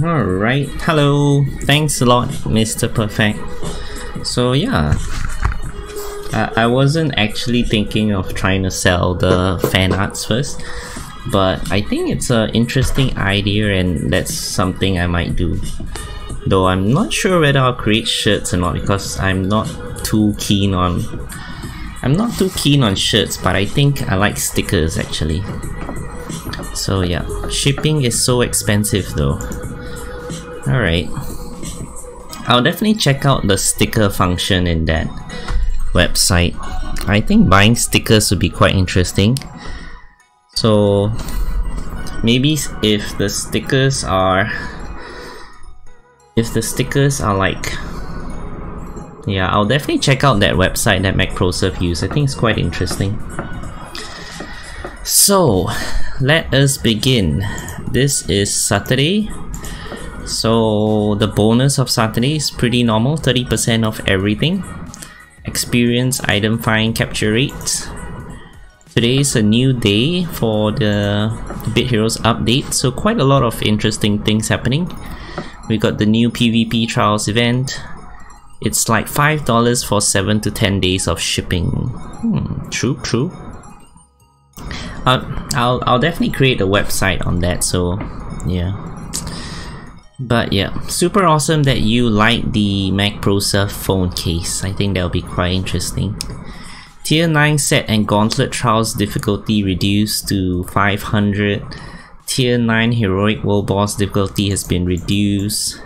Alright, hello. Thanks a lot, Mr. Perfect. So yeah, I wasn't actually thinking of trying to sell the fan arts first, but I think it's an interesting idea and that's something I might do. Though I'm not sure whether I'll create shirts or not because I'm not too keen on shirts, but I think I like stickers actually. So yeah, shipping is so expensive though. Alright, I'll definitely check out the sticker function in that website. I think buying stickers would be quite interesting. So maybe if the stickers are like, yeah, I'll definitely check out that website that MacProServe use. I think it's quite interesting. So let us begin. This is Saturday. So the bonus of Saturday is pretty normal, 30% of everything. Experience item find capture rate. Today is a new day for the Bit Heroes update, so quite a lot of interesting things happening. We got the new PvP trials event. It's like $5 for 7 to 10 days of shipping. True. I'll definitely create a website on that, so yeah. But yeah, super awesome that you like the MacProServe phone case. I think that'll be quite interesting. Tier 9 set and gauntlet trials difficulty reduced to 500. Tier 9 heroic world boss difficulty has been reduced.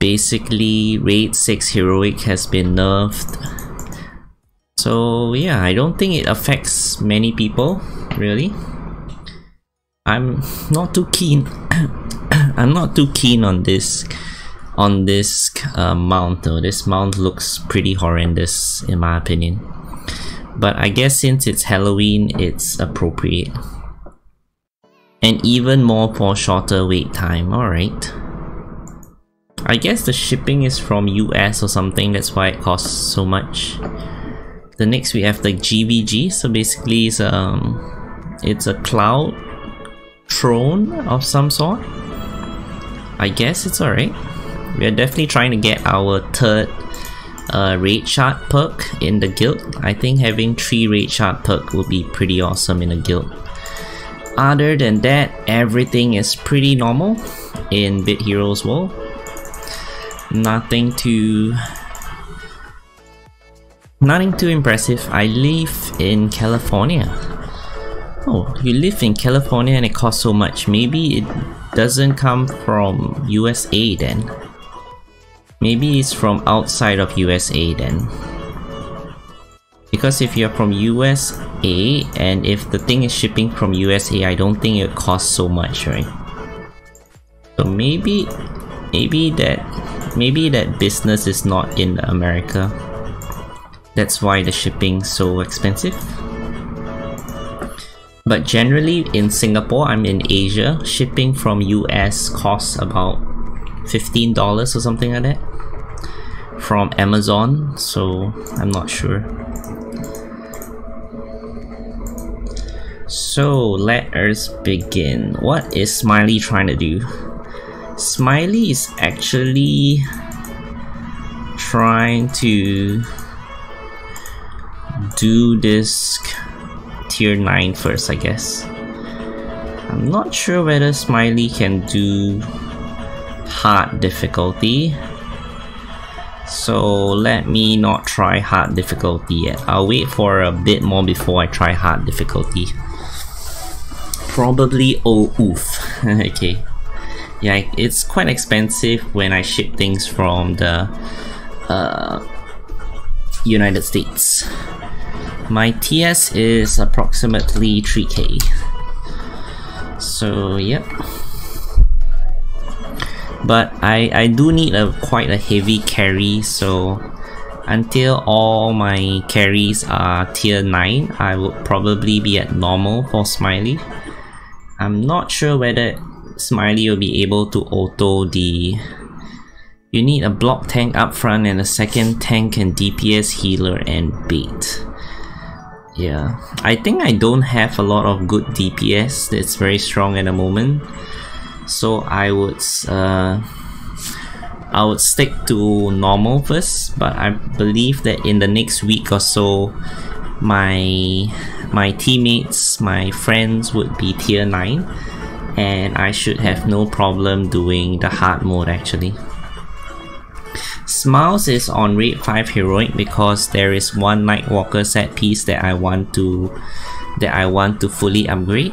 Basically, raid 6 heroic has been nerfed. So yeah, I don't think it affects many people, really. I'm not too keen. I'm not too keen on this mount though. This mount looks pretty horrendous in my opinion. But I guess since it's Halloween, it's appropriate. And even more for shorter wait time, alright. I guess the shipping is from US or something, that's why it costs so much. The next we have the GVG, so basically it's a cloud throne of some sort. I guess it's alright. We are definitely trying to get our third raid shard perk in the guild. I think having 3 raid shard perk will be pretty awesome in a guild. Other than that, everything is pretty normal in Bit Heroes world. Nothing too impressive. I live in California. Oh, you live in California and it costs so much. Maybe it doesn't come from USA then. Maybe it's from outside of USA then. Because if you're from USA and if the thing is shipping from USA, I don't think it costs so much, right? So maybe that business is not in America. That's why the shipping's so expensive. But generally in Singapore, I'm in Asia, shipping from US costs about $15 or something like that from Amazon, so I'm not sure. So let us begin. What is Smiiley trying to do? Smiiley is actually trying to do this tier 9 first, I guess. I'm not sure whether Smiiley can do hard difficulty, so let me not try hard difficulty yet. I'll wait for a bit more before I try hard difficulty. Probably oof. Okay. Yeah, it's quite expensive when I ship things from the United States. My TS is approximately 3k. So yep. But I do need quite a heavy carry, so until all my carries are tier 9, I would probably be at normal for Smiiley. I'm not sure whether Smiiley will be able to auto the... You need a block tank up front and a second tank and DPS healer and bait. Yeah, I think I don't have a lot of good DPS that's very strong at the moment. So I would stick to normal first, but I believe that in the next week or so, my teammates, my friends would be tier 9, and I should have no problem doing the hard mode actually. Smiiles is on rate 5 heroic because there is one Nightwalker set piece that I want to fully upgrade.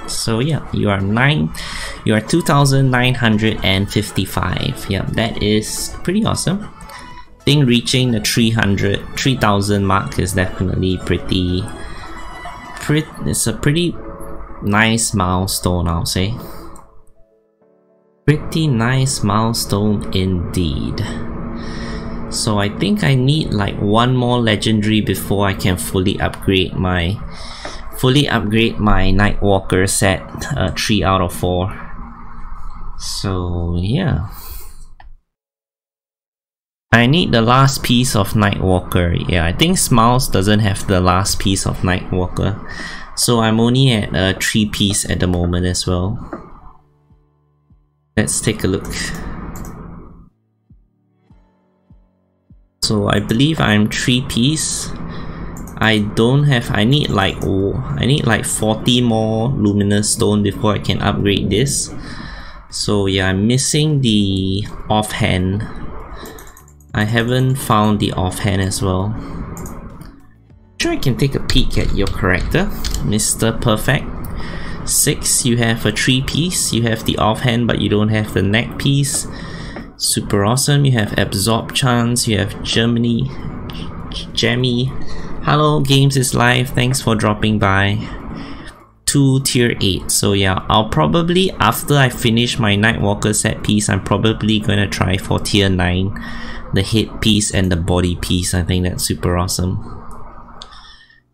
So yeah, you are 2,955. Yeah, that is pretty awesome. I think reaching the 3,000 mark is definitely it's a pretty nice milestone, I'll say. Pretty nice milestone indeed. So I think I need like one more legendary before I can fully upgrade my Nightwalker set 3 out of 4. So yeah, I need the last piece of Nightwalker. Yeah, I think Smiiles doesn't have the last piece of Nightwalker, so I'm only at 3 piece at the moment as well. Let's take a look. So I believe I'm 3 piece. I need like 40 more luminous stone before I can upgrade this. So yeah, I'm missing the offhand. I haven't found the offhand as well. Sure, I can take a peek at your character, Mr. Perfect. 6, you have a 3 piece, you have the offhand but you don't have the neck piece. Super awesome. You have absorb chance, you have Jammy. Hello Gamesislifes, thanks for dropping by. 2 tier 8. So yeah, I'll probably, after I finish my Nightwalker set piece, I'm probably gonna try for tier 9, the head piece and the body piece. I think that's super awesome.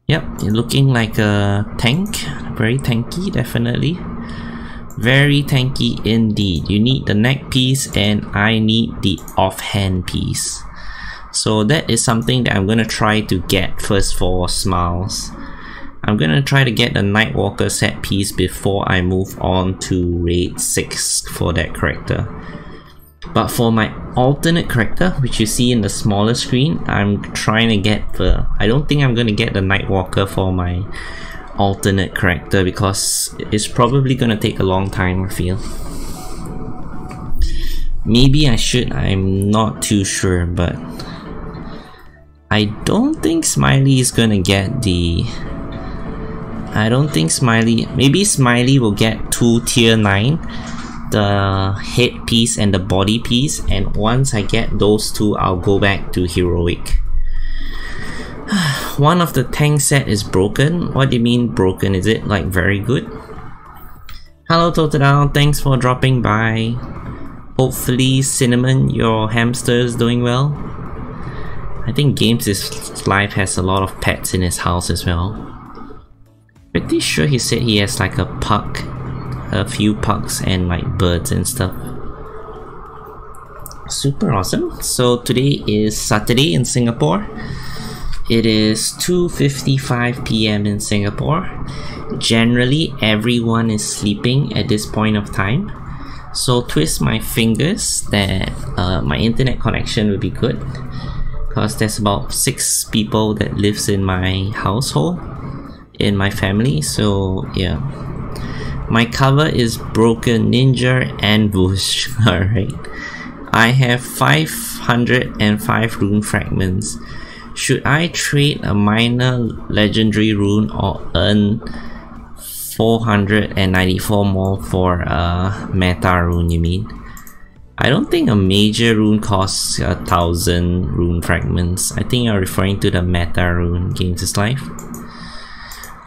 Yep, you're looking like a tank, very tanky, definitely. Very tanky indeed. You need the neck piece and I need the offhand piece. So that is something that I'm gonna try to get first for Smiiles. I'm gonna try to get the Nightwalker set piece before I move on to raid 6 for that character. But for my alternate character, which you see in the smaller screen, I'm trying to get the... I don't think I'm gonna get the Nightwalker for my alternate character because it's probably gonna take a long time, I feel. Maybe I should, I'm not too sure, but I don't think Smiiley is gonna get the... I don't think Smiiley... Maybe Smiiley will get 2 tier 9, the head piece and the body piece, and once I get those 2, I'll go back to heroic. One of the tank set is broken. What do you mean broken? Is it like very good? Hello Totodile, thanks for dropping by. Hopefully Cinnamon, your hamster is doing well. I think Gamesislifes has a lot of pets in his house as well. Pretty sure he said he has like a pug, a few pugs and like birds and stuff. Super awesome. So today is Saturday in Singapore. It is 2:55 PM in Singapore. Generally, everyone is sleeping at this point of time. So twist my fingers that my internet connection will be good, because there's about 6 people that lives in my household, in my family. So yeah, my cover is broken, ninja and bush. Alright, I have 505 rune fragments. Should I trade a minor legendary rune or earn 494 more for a meta rune, you mean? I don't think a major rune costs 1,000 rune fragments. I think you're referring to the meta rune, Gamesislifes.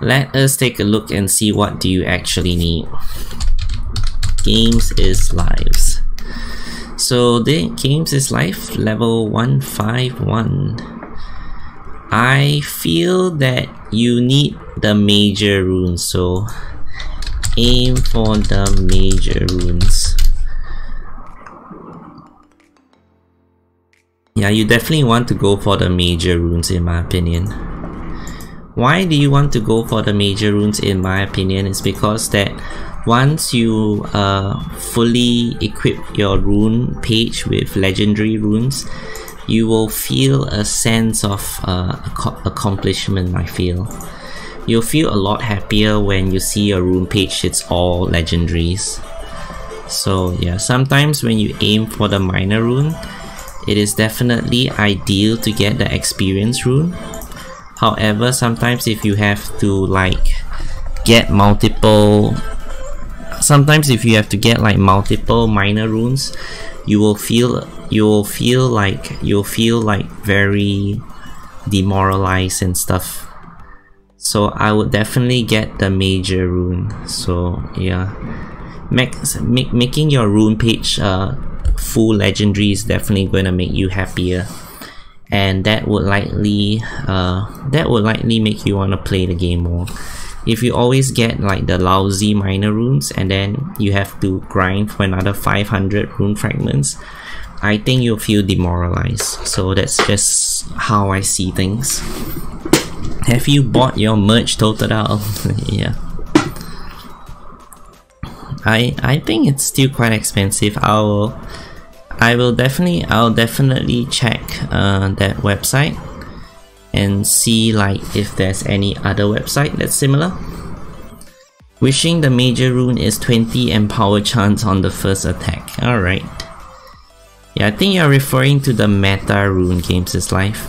Let us take a look and see what do you actually need. Gamesislifes. So the Gamesislifes level 151. I feel that you need the major runes, so aim for the major runes. Yeah, you definitely want to go for the major runes in my opinion. Why do you want to go for the major runes in my opinion? Is because that Once you fully equip your rune page with legendary runes, you will feel a sense of accomplishment, I feel. You'll feel a lot happier when you see your rune page, it's all legendaries. So yeah, sometimes when you aim for the minor rune, it is definitely ideal to get the experience rune. However, sometimes if you have to like get multiple minor runes, you'll feel like very demoralized and stuff. So I would definitely get the major rune. So yeah, making your rune page full legendary is definitely going to make you happier, and that would likely make you want to play the game more. If you always get like the lousy minor runes and then you have to grind for another 500 rune fragments, I think you'll feel demoralized. So that's just how I see things. Have you bought your merch totaled out? Yeah, I think it's still quite expensive. I'll definitely check that website and see like if there's any other website that's similar. Wishing the major rune is 20 empower chance on the first attack. Alright. Yeah, I think you're referring to the meta rune, Gamesislifes.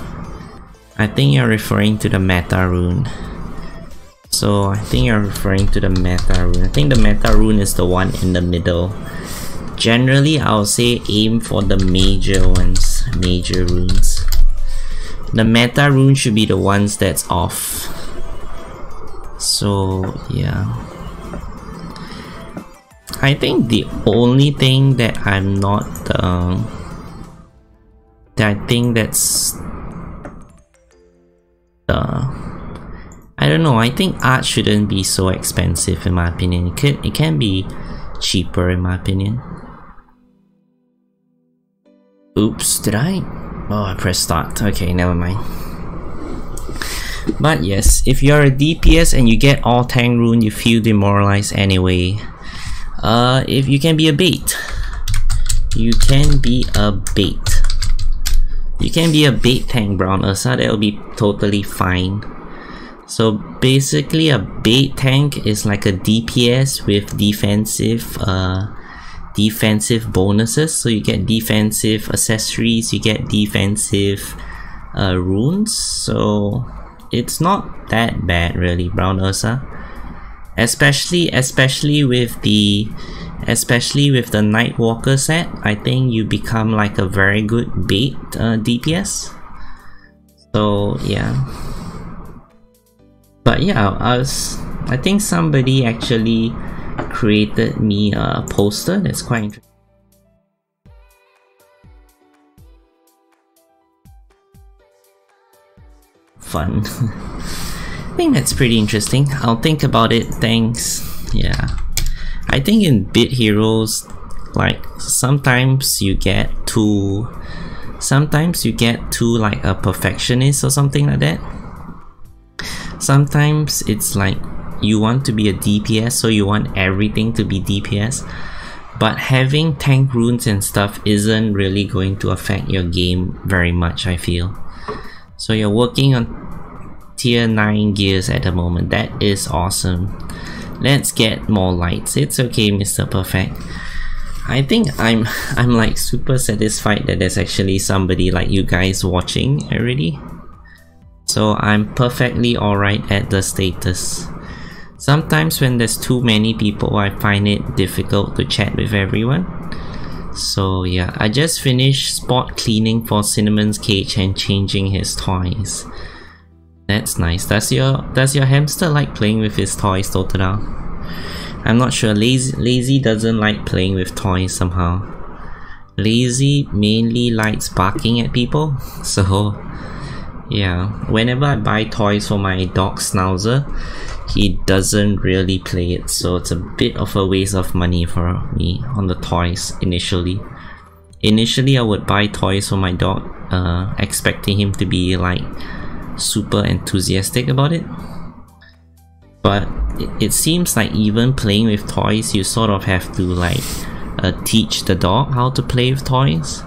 I think you're referring to the meta rune. So I think you're referring to the meta rune. I think the meta rune is the one in the middle. Generally, I'll say aim for the major ones, major runes. The meta rune should be the ones that's off. So yeah, I think the only thing that I'm not I think that's I don't know, I think art shouldn't be so expensive in my opinion. It can be cheaper in my opinion. Oops, did I? Oh, I pressed start. Okay, never mind. But yes, if you're a DPS and you get all tank rune, you feel demoralized anyway. If you can be a bait. You can be a bait. You can be a bait tank, Brown Ursa, that'll be totally fine. So basically a bait tank is like a DPS with defensive bonuses. So you get defensive accessories, you get defensive runes. So it's not that bad really, Brown Ursa. Especially with the Nightwalker set, I think you become like a very good bait DPS. So yeah. But yeah, I think somebody actually created me a poster that's quite interesting. Fun. I think that's pretty interesting. I'll think about it, thanks. Yeah. I think in Bit Heroes, like sometimes you get to like a perfectionist or something like that. Sometimes it's like you want to be a DPS, so you want everything to be DPS, but having tank runes and stuff isn't really going to affect your game very much, I feel. So you're working on tier 9 gears at the moment. That is awesome. Let's get more lights. It's okay, Mr. Perfect. I think I'm like super satisfied that there's actually somebody like you guys watching already. So I'm perfectly alright at the status. Sometimes when there's too many people, I find it difficult to chat with everyone. So yeah, I just finished spot cleaning for Cinnamon's cage and changing his toys. That's nice. Does your hamster like playing with his toys, Totodile? I'm not sure. Lazy doesn't like playing with toys somehow. Lazy mainly likes barking at people. So yeah, whenever I buy toys for my dog Schnauzer, he doesn't really play it, so it's a bit of a waste of money for me on the toys initially. Initially I would buy toys for my dog, expecting him to be like super enthusiastic about it. But it seems like even playing with toys, you sort of have to like teach the dog how to play with toys.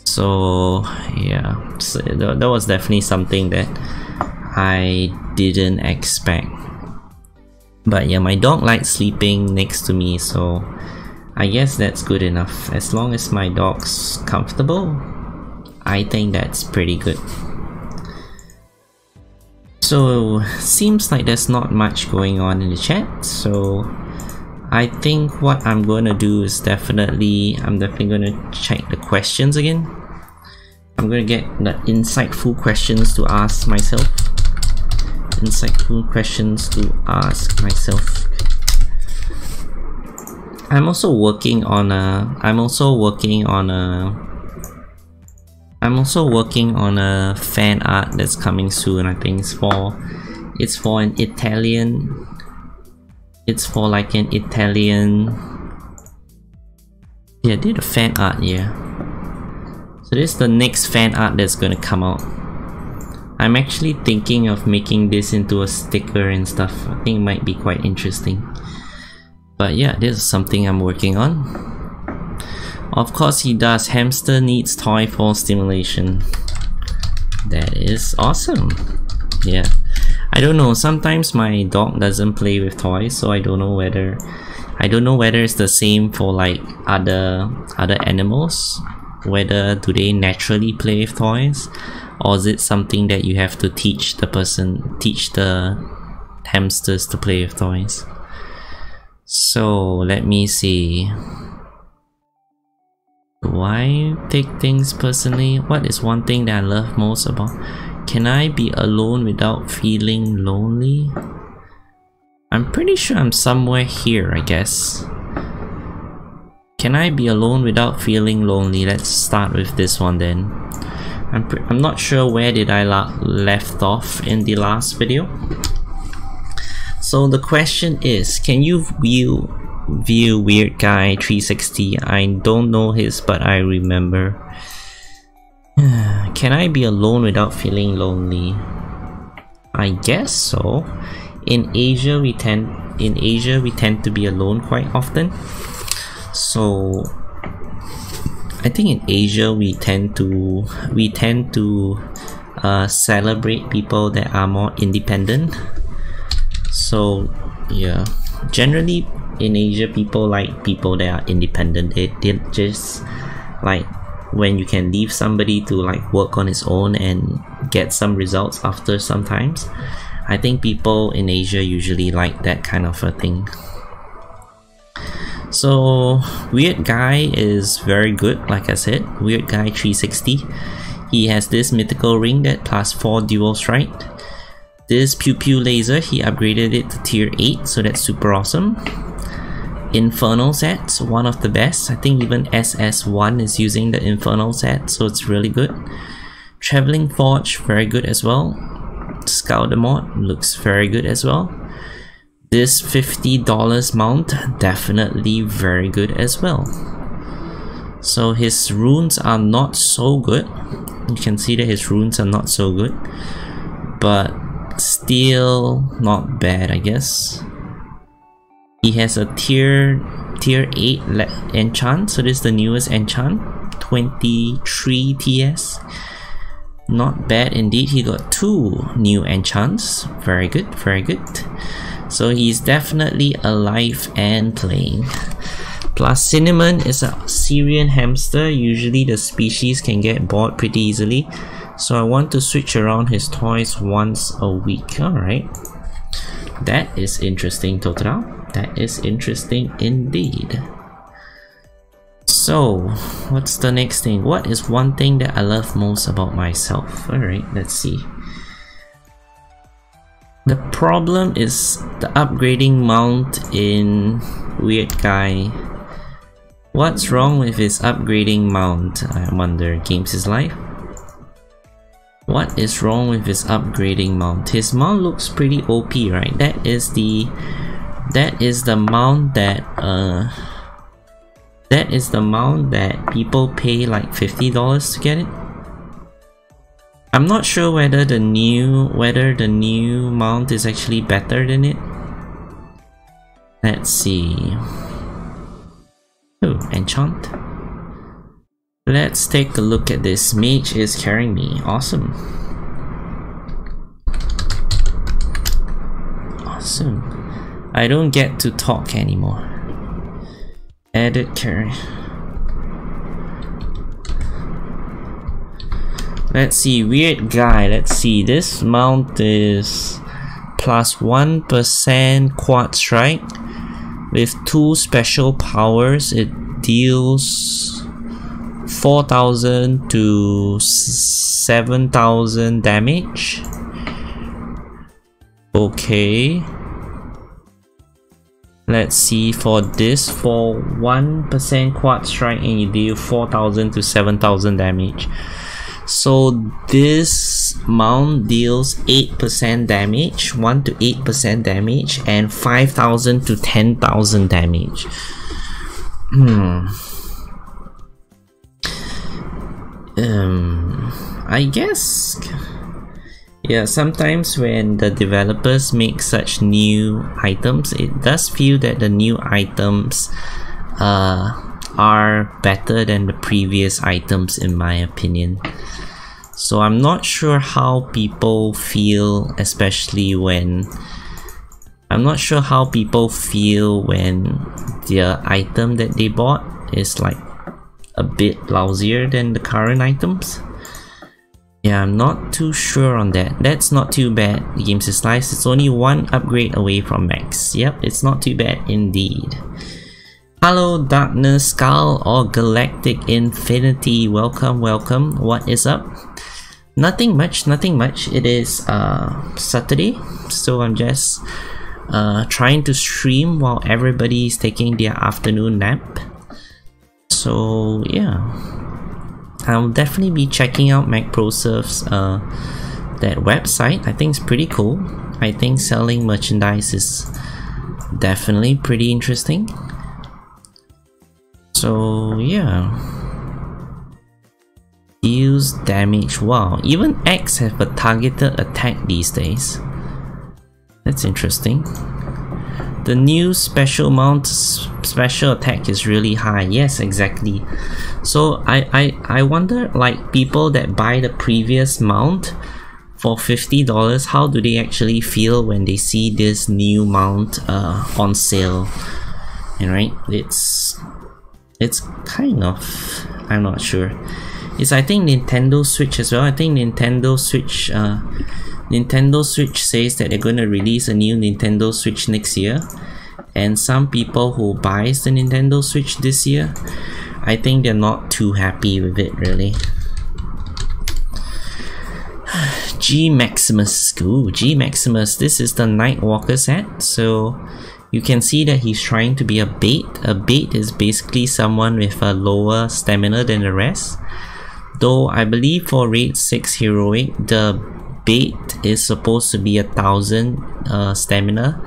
So yeah, so that was definitely something that I didn't expect. But yeah, my dog likes sleeping next to me, so I guess that's good enough. As long as my dog's comfortable, I think that's pretty good. So seems like there's not much going on in the chat, so I think what I'm gonna do is I'm definitely gonna check the questions again. I'm gonna get the insightful questions to ask myself. I'm also working on a fan art that's coming soon. I think it's for an Italian. It's for like an Italian. Yeah, I did a fan art, yeah. So this is the next fan art that's gonna come out. I'm actually thinking of making this into a sticker and stuff. I think it might be quite interesting. But yeah, this is something I'm working on. Of course he does. Hamster needs toy for stimulation. That is awesome. Yeah. I don't know, sometimes my dog doesn't play with toys, so I don't know whether it's the same for like other animals. Whether do they naturally play with toys, or is it something that you have to teach the hamsters to play with toys? So let me see. Do I take things personally? What is one thing that I love most about? Can I be alone without feeling lonely? I'm pretty sure I'm somewhere here, I guess. Can I be alone without feeling lonely? Let's start with this one then. I'm not sure where did I left off in the last video. So the question is, can you view Weird Guy 360? I don't know his, but I remember. Can I be alone without feeling lonely? I guess so. In Asia we tend to be alone quite often. So I think in Asia we tend to celebrate people that are more independent. So yeah, generally in Asia people like people that are independent. They just like when you can leave somebody to like work on his own and get some results after sometimes. I think people in Asia usually like that kind of a thing. So Weird Guy is very good, like I said. Weird Guy 360. He has this mythical ring that plus 4 dual strike. This pew pew laser, he upgraded it to tier 8, so that's super awesome. Infernal set, one of the best. I think even SS1 is using the Infernal set, so it's really good. Traveling Forge, very good as well. Scout mod looks very good as well. This $50 mount, definitely very good as well. So his runes are not so good. You can see that his runes are not so good, but still not bad, I guess. He has a tier 8 enchant, so this is the newest enchant, 23 TS. Not bad indeed. He got 2 new enchants. Very good, very good. So he's definitely alive and playing. Plus Cinnamon is a Syrian hamster. Usually the species can get bored pretty easily, so I want to switch around his toys once a week. Alright, that is interesting, Totoro. That is interesting indeed. So what's the next thing? What is one thing that I love most about myself? Alright, let's see. The problem is the upgrading mount in Weird Guy. What's wrong with his upgrading mount? I wonder. Gamesislifes. What is wrong with his upgrading mount? His mount looks pretty OP, right? That is the mount that people pay like $50 to get it. I'm not sure whether the new mount is actually better than it. Let's see. Oh, enchant. Let's take a look at this. Mage is carrying me. Awesome. Awesome. I don't get to talk anymore. Edit carry. Let's see, weird guy. Let's see, this mount is plus 1% quad strike with 2 special powers. It deals 4,000 to 7,000 damage. Okay. Let's see, for this, for 1% quad strike and you deal 4,000 to 7,000 damage. So this mount deals 8% damage, 1 to 8% damage, and 5,000 to 10,000 damage. I guess, yeah, sometimes when the developers make such new items, it does feel that the new items are better than the previous items, in my opinion. So I'm not sure how people feel, especially when the item that they bought is like a bit lousier than the current items. Yeah, I'm not too sure on that. That's not too bad, Gamesislifes. It's only 1 upgrade away from max. Yep, it's not too bad indeed. Hello Darkness Skull or Galactic Infinity, welcome, welcome. What is up? Nothing much, nothing much. It is Saturday, so I'm just trying to stream while everybody is taking their afternoon nap. So yeah, I'll definitely be checking out MacProServe's that website. I think it's pretty cool. I think selling merchandise is definitely pretty interesting. So yeah, deals damage. Wow, even X have a targeted attack these days. That's interesting. The new special mount special attack is really high. Yes, exactly. So I wonder, like, people that buy the previous mount for $50, how do they actually feel when they see this new mount on sale? And right, it's kind of, I'm not sure. It's, I think, Nintendo Switch as well. I think Nintendo Switch says that they're gonna release a new Nintendo Switch next year, and some people who buys the Nintendo Switch this year, I think they're not too happy with it, really. G Maximus. Ooh, G Maximus. This is the Nightwalker set, so you can see that he's trying to be a bait. A bait is basically someone with a lower stamina than the rest. Though I believe for Raid 6 Heroic, the bait is supposed to be 1,000 stamina,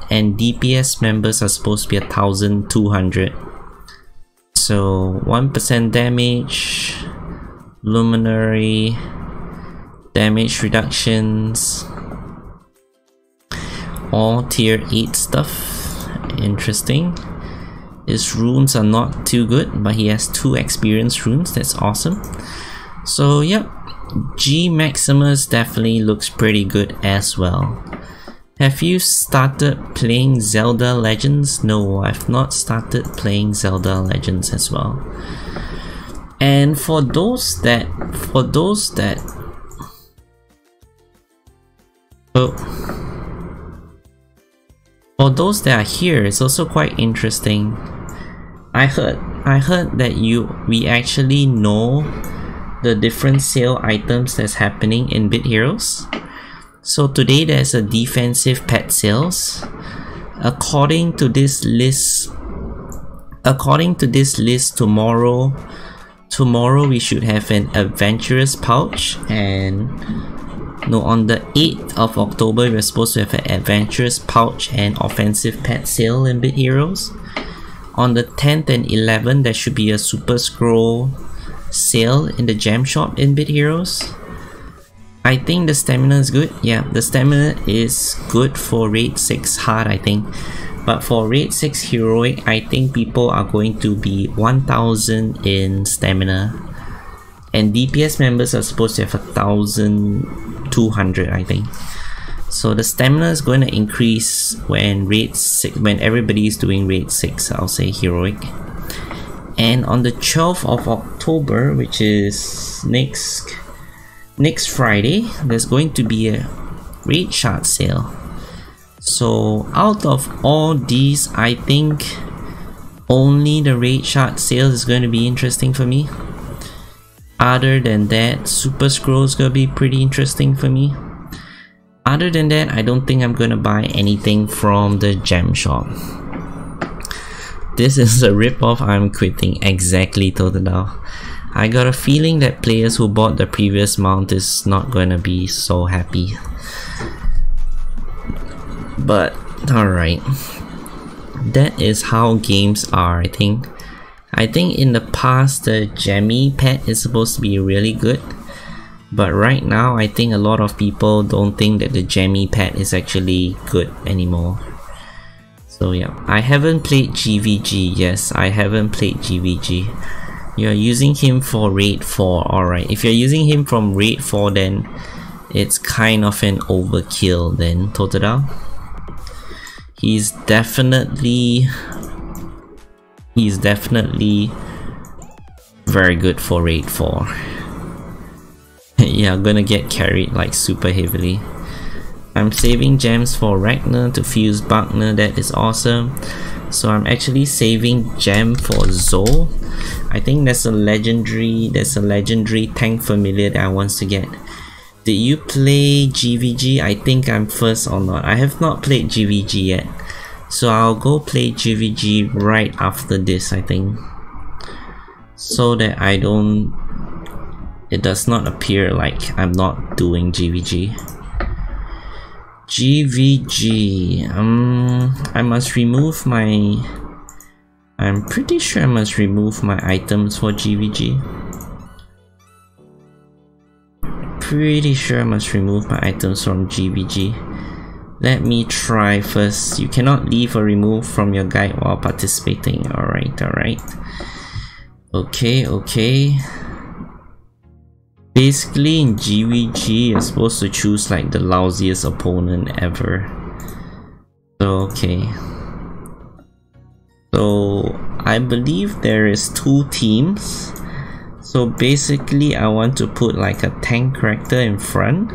and DPS members are supposed to be 1,200. So 1% damage, luminary, damage reductions, all tier 8 stuff. Interesting. His runes are not too good, but he has 2 experience runes. That's awesome. So yep, G Maximus definitely looks pretty good as well. Have you started playing Zelda Legends? No, I've not started playing Zelda Legends as well. And for those that are here, it's also quite interesting. I heard that we actually know the different sale items that's happening in Bit Heroes. So today there's a defensive pet sales. According to this list, tomorrow we should have an adventurous pouch, and no, on the 8th of October we're supposed to have an adventurous pouch and offensive pet sale in Bit Heroes. On the 10th and 11th there should be a super scroll sale in the gem shop in Bit Heroes. I think the stamina is good. Yeah, the stamina is good for raid 6 hard, I think. But for raid 6 heroic, I think people are going to be 1000 in stamina. And DPS members are supposed to have 1200, I think. So the stamina is going to increase when raid 6, when everybody is doing raid 6, I'll say heroic. And on the 12th of October, which is next Friday, there's going to be a raid shard sale. So out of all these, I think only the raid shard sale is going to be interesting for me. Other than that, Super Scroll is going to be pretty interesting for me. Other than that, I don't think I'm going to buy anything from the gem shop. This is a ripoff. I'm quitting. Exactly, Totodile. I got a feeling that players who bought the previous mount is not going to be so happy. But alright, that is how games are, I think. I think in the past the Gemmy pet is supposed to be really good, but right now I think a lot of people don't think that the Gemmy pet is actually good anymore. So yeah, I haven't played GVG. Yes, I haven't played GVG. You're using him for raid 4, alright. If you're using him from raid 4, then it's kind of an overkill then, Totodile. He's definitely very good for raid 4. Yeah, I'm gonna get carried like super heavily. I'm saving gems for Ragnar to fuse Buckner. That is awesome. So I'm actually saving gem for Zoe. I think there's a legendary tank familiar that I want to get. Did you play GVG? I think I'm first or not. I have not played GVG yet. So I'll go play GVG right after this, I think. So that it does not appear like I'm not doing GVG. GVG. I must remove my... I'm pretty sure I must remove my items for GVG. Pretty sure I must remove my items from GVG. Let me try first. You cannot leave or remove from your guide while participating. Alright. Okay. Basically in GVG you're supposed to choose like the lousiest opponent ever. So okay. So I believe there is 2 teams. So basically I want to put like a tank character in front.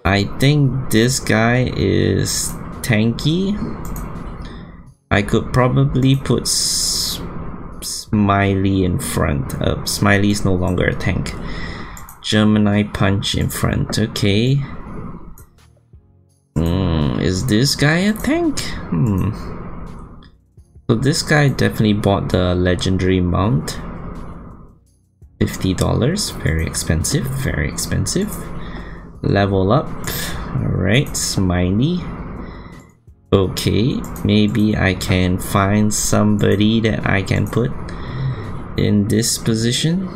I think this guy is tanky. I could probably put Smiiley in front. Smiiley is no longer a tank. Gemini Punch in front. Okay. Is this guy a tank? So this guy definitely bought the legendary mount. $50. Very expensive. Level up. Alright, Smiiley. Okay, maybe I can find somebody that I can put in this position.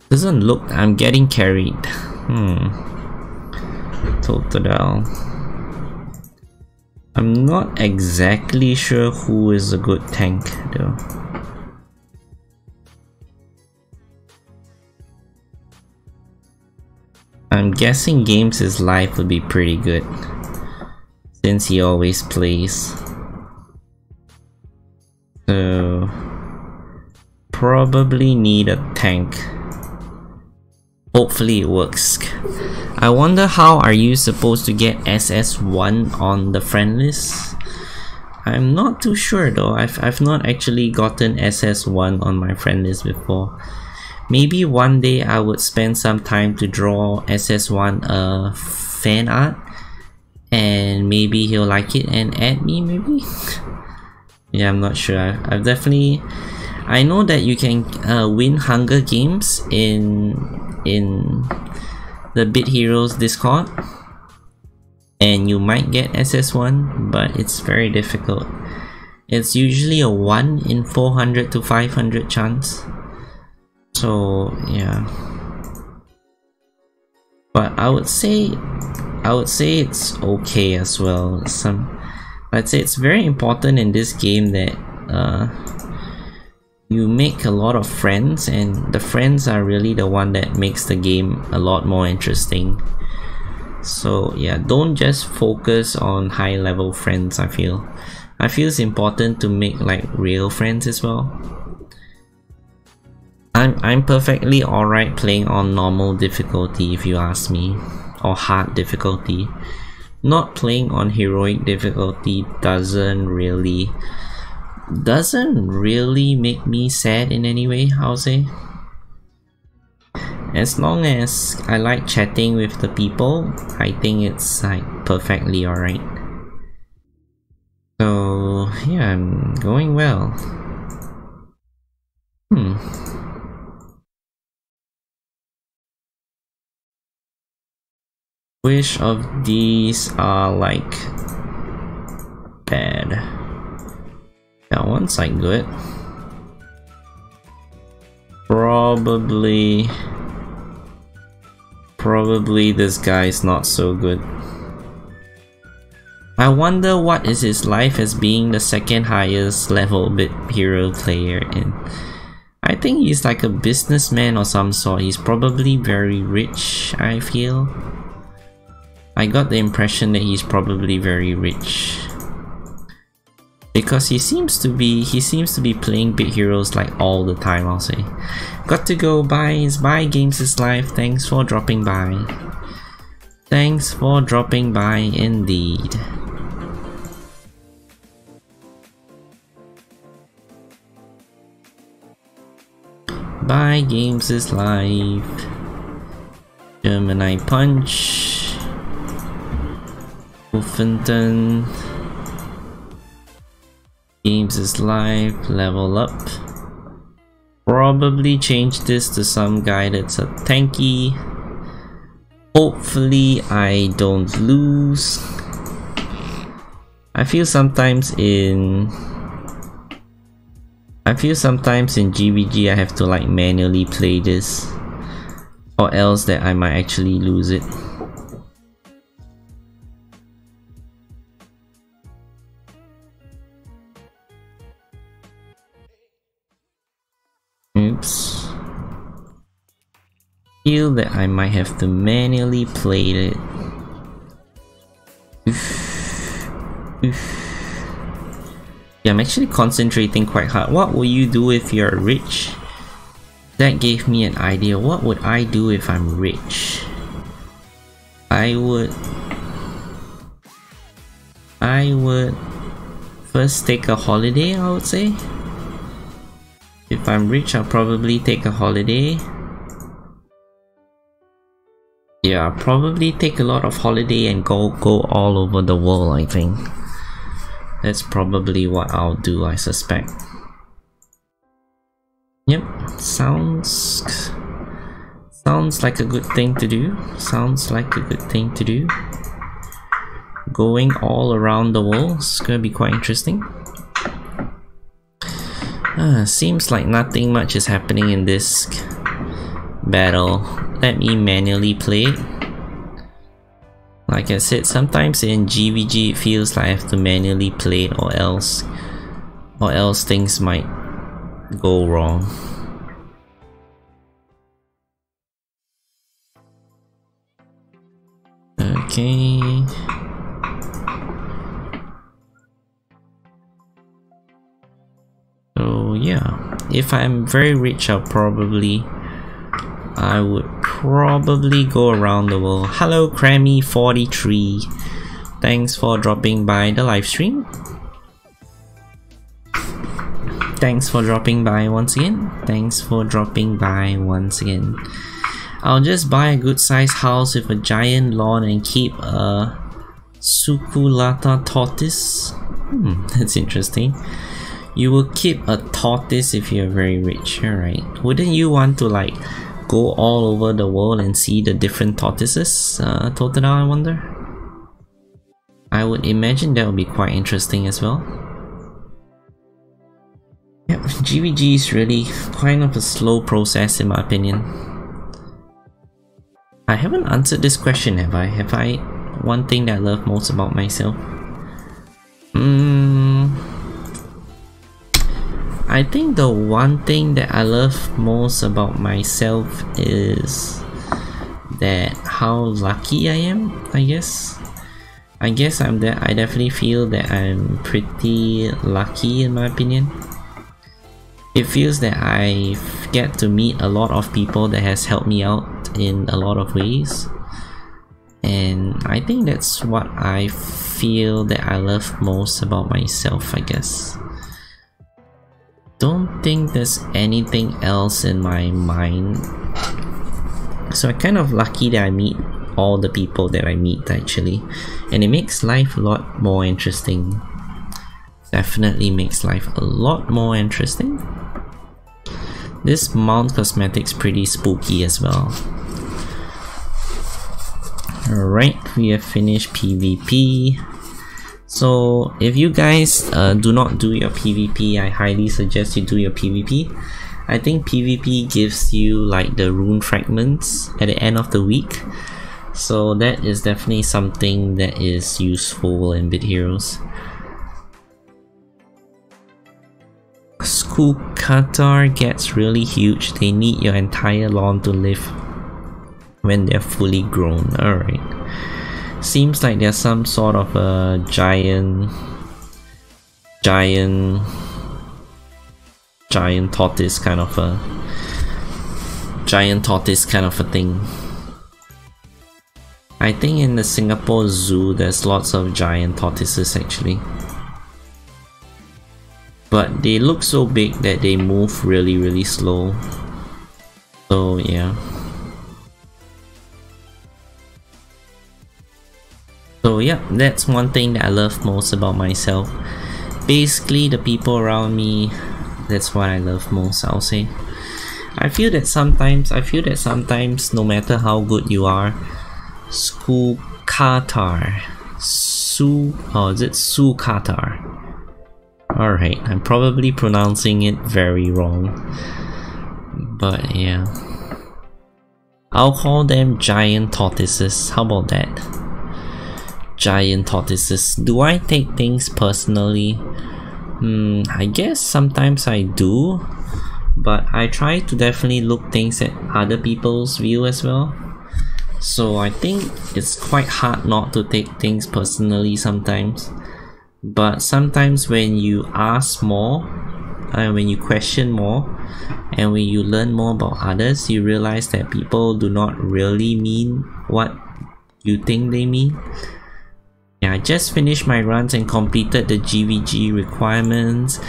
Doesn't look... I'm getting carried. Totodile. I'm not exactly sure who is a good tank though. I'm guessing Gamesislifes would be pretty good since he always plays. So probably need a tank. Hopefully it works. I wonder how are you supposed to get SS1 on the friend list? I'm not too sure though. I've not actually gotten SS1 on my friend list before. Maybe one day I would spend some time to draw SS1 fan art and maybe he'll like it and add me maybe? Yeah, I'm not sure. I know that you can win Hunger Games in the Bit Heroes Discord. and you might get SS1, but it's very difficult. It's usually a 1 in 400 to 500 chance. So yeah. But I would say it's okay as well. I'd say it's very important in this game that you make a lot of friends, and the friends are really the one that makes the game a lot more interesting. So yeah, don't just focus on high level friends. I feel it's important to make like real friends as well. I'm perfectly alright playing on normal difficulty if you ask me, or hard difficulty. Not playing on heroic difficulty doesn't really make me sad in any way, I'll say. As long as I like chatting with the people, I think it's like perfectly alright. So yeah, I'm going well. Which of these are like bad? That one's like good. Probably this guy's not so good. I wonder what is his life as being the second highest level bit hero player, and I think he's like a businessman or some sort. He's probably very rich, I feel. I got the impression that he's probably very rich, because he seems to be playing big heroes like all the time, I'll say. Got to go. Bye Gamesislifes. Thanks for dropping by. Thanks for dropping by indeed. Bye Gamesislifes. Gemini Punch. Wolfenton. Gamesislifes, level up. Probably change this to some guy that's a tanky. Hopefully I don't lose. I feel sometimes in GVG I have to like manually play this, or else that I might actually lose it. Oops. Feel that I might have to manually play it. Yeah, I'm actually concentrating quite hard. What will you do if you're rich? That gave me an idea. What would I do if I'm rich? I would first take a holiday, I would say. If I'm rich, I'll probably take a holiday. Yeah, I'll probably take a lot of holiday and go all over the world, I think. That's probably what I'll do, I suspect. Yep, sounds like a good thing to do. Going all around the world is gonna be quite interesting. Seems like nothing much is happening in this battle. Let me manually play it. Like I said, sometimes in GVG it feels like I have to manually play it, or else things might go wrong. Okay. So yeah, if I'm very rich, I would probably go around the world. Hello Crammy43, thanks for dropping by the live stream. Thanks for dropping by once again. I'll just buy a good sized house with a giant lawn and keep a succulata tortoise. That's interesting. You will keep a tortoise if you're very rich, alright. Wouldn't you want to like go all over the world and see the different tortoises? Totodile, I wonder? I would imagine that would be quite interesting as well. Yep, GVG is really kind of a slow process in my opinion. I haven't answered this question, have I? Have I? One thing that I love most about myself? I think the one thing that I love most about myself is that how lucky I am, I guess. I definitely feel that I'm pretty lucky in my opinion. It feels that I get to meet a lot of people that has helped me out in a lot of ways. And I think that's what I feel that I love most about myself, I guess. Don't think there's anything else in my mind. So I'm kind of lucky that I meet all the people that I meet actually. And it makes life a lot more interesting. Definitely makes life a lot more interesting. This mount cosmetic's pretty spooky as well. Alright, we have finished PvP. So if you guys do not do your PvP, I highly suggest you do your PvP. I think PvP gives you like the rune fragments at the end of the week. So that is definitely something that is useful in Bit Heroes. School Qatar gets really huge. They need your entire lawn to live when they're fully grown. Alright. Seems like there's some sort of a giant tortoise kind of a thing. I think in the Singapore Zoo there's lots of giant tortoises actually. But they look so big that they move really slow. So yeah. So yeah, that's one thing that I love most about myself. Basically the people around me, that's what I love most, I'll say. I feel that sometimes no matter how good you are, School Qatar. Is it Su Qatar? Alright, I'm probably pronouncing it very wrong. But yeah. I'll call them giant tortoises. How about that? Giant tortoises. Do I take things personally? I guess sometimes I do. But I try to definitely look things at other people's view as well. So I think it's quite hard not to take things personally sometimes. But sometimes when you ask more, when you question more, and when you learn more about others, you realize that people do not really mean what you think they mean. Yeah, I just finished my runs and completed the GVG requirements.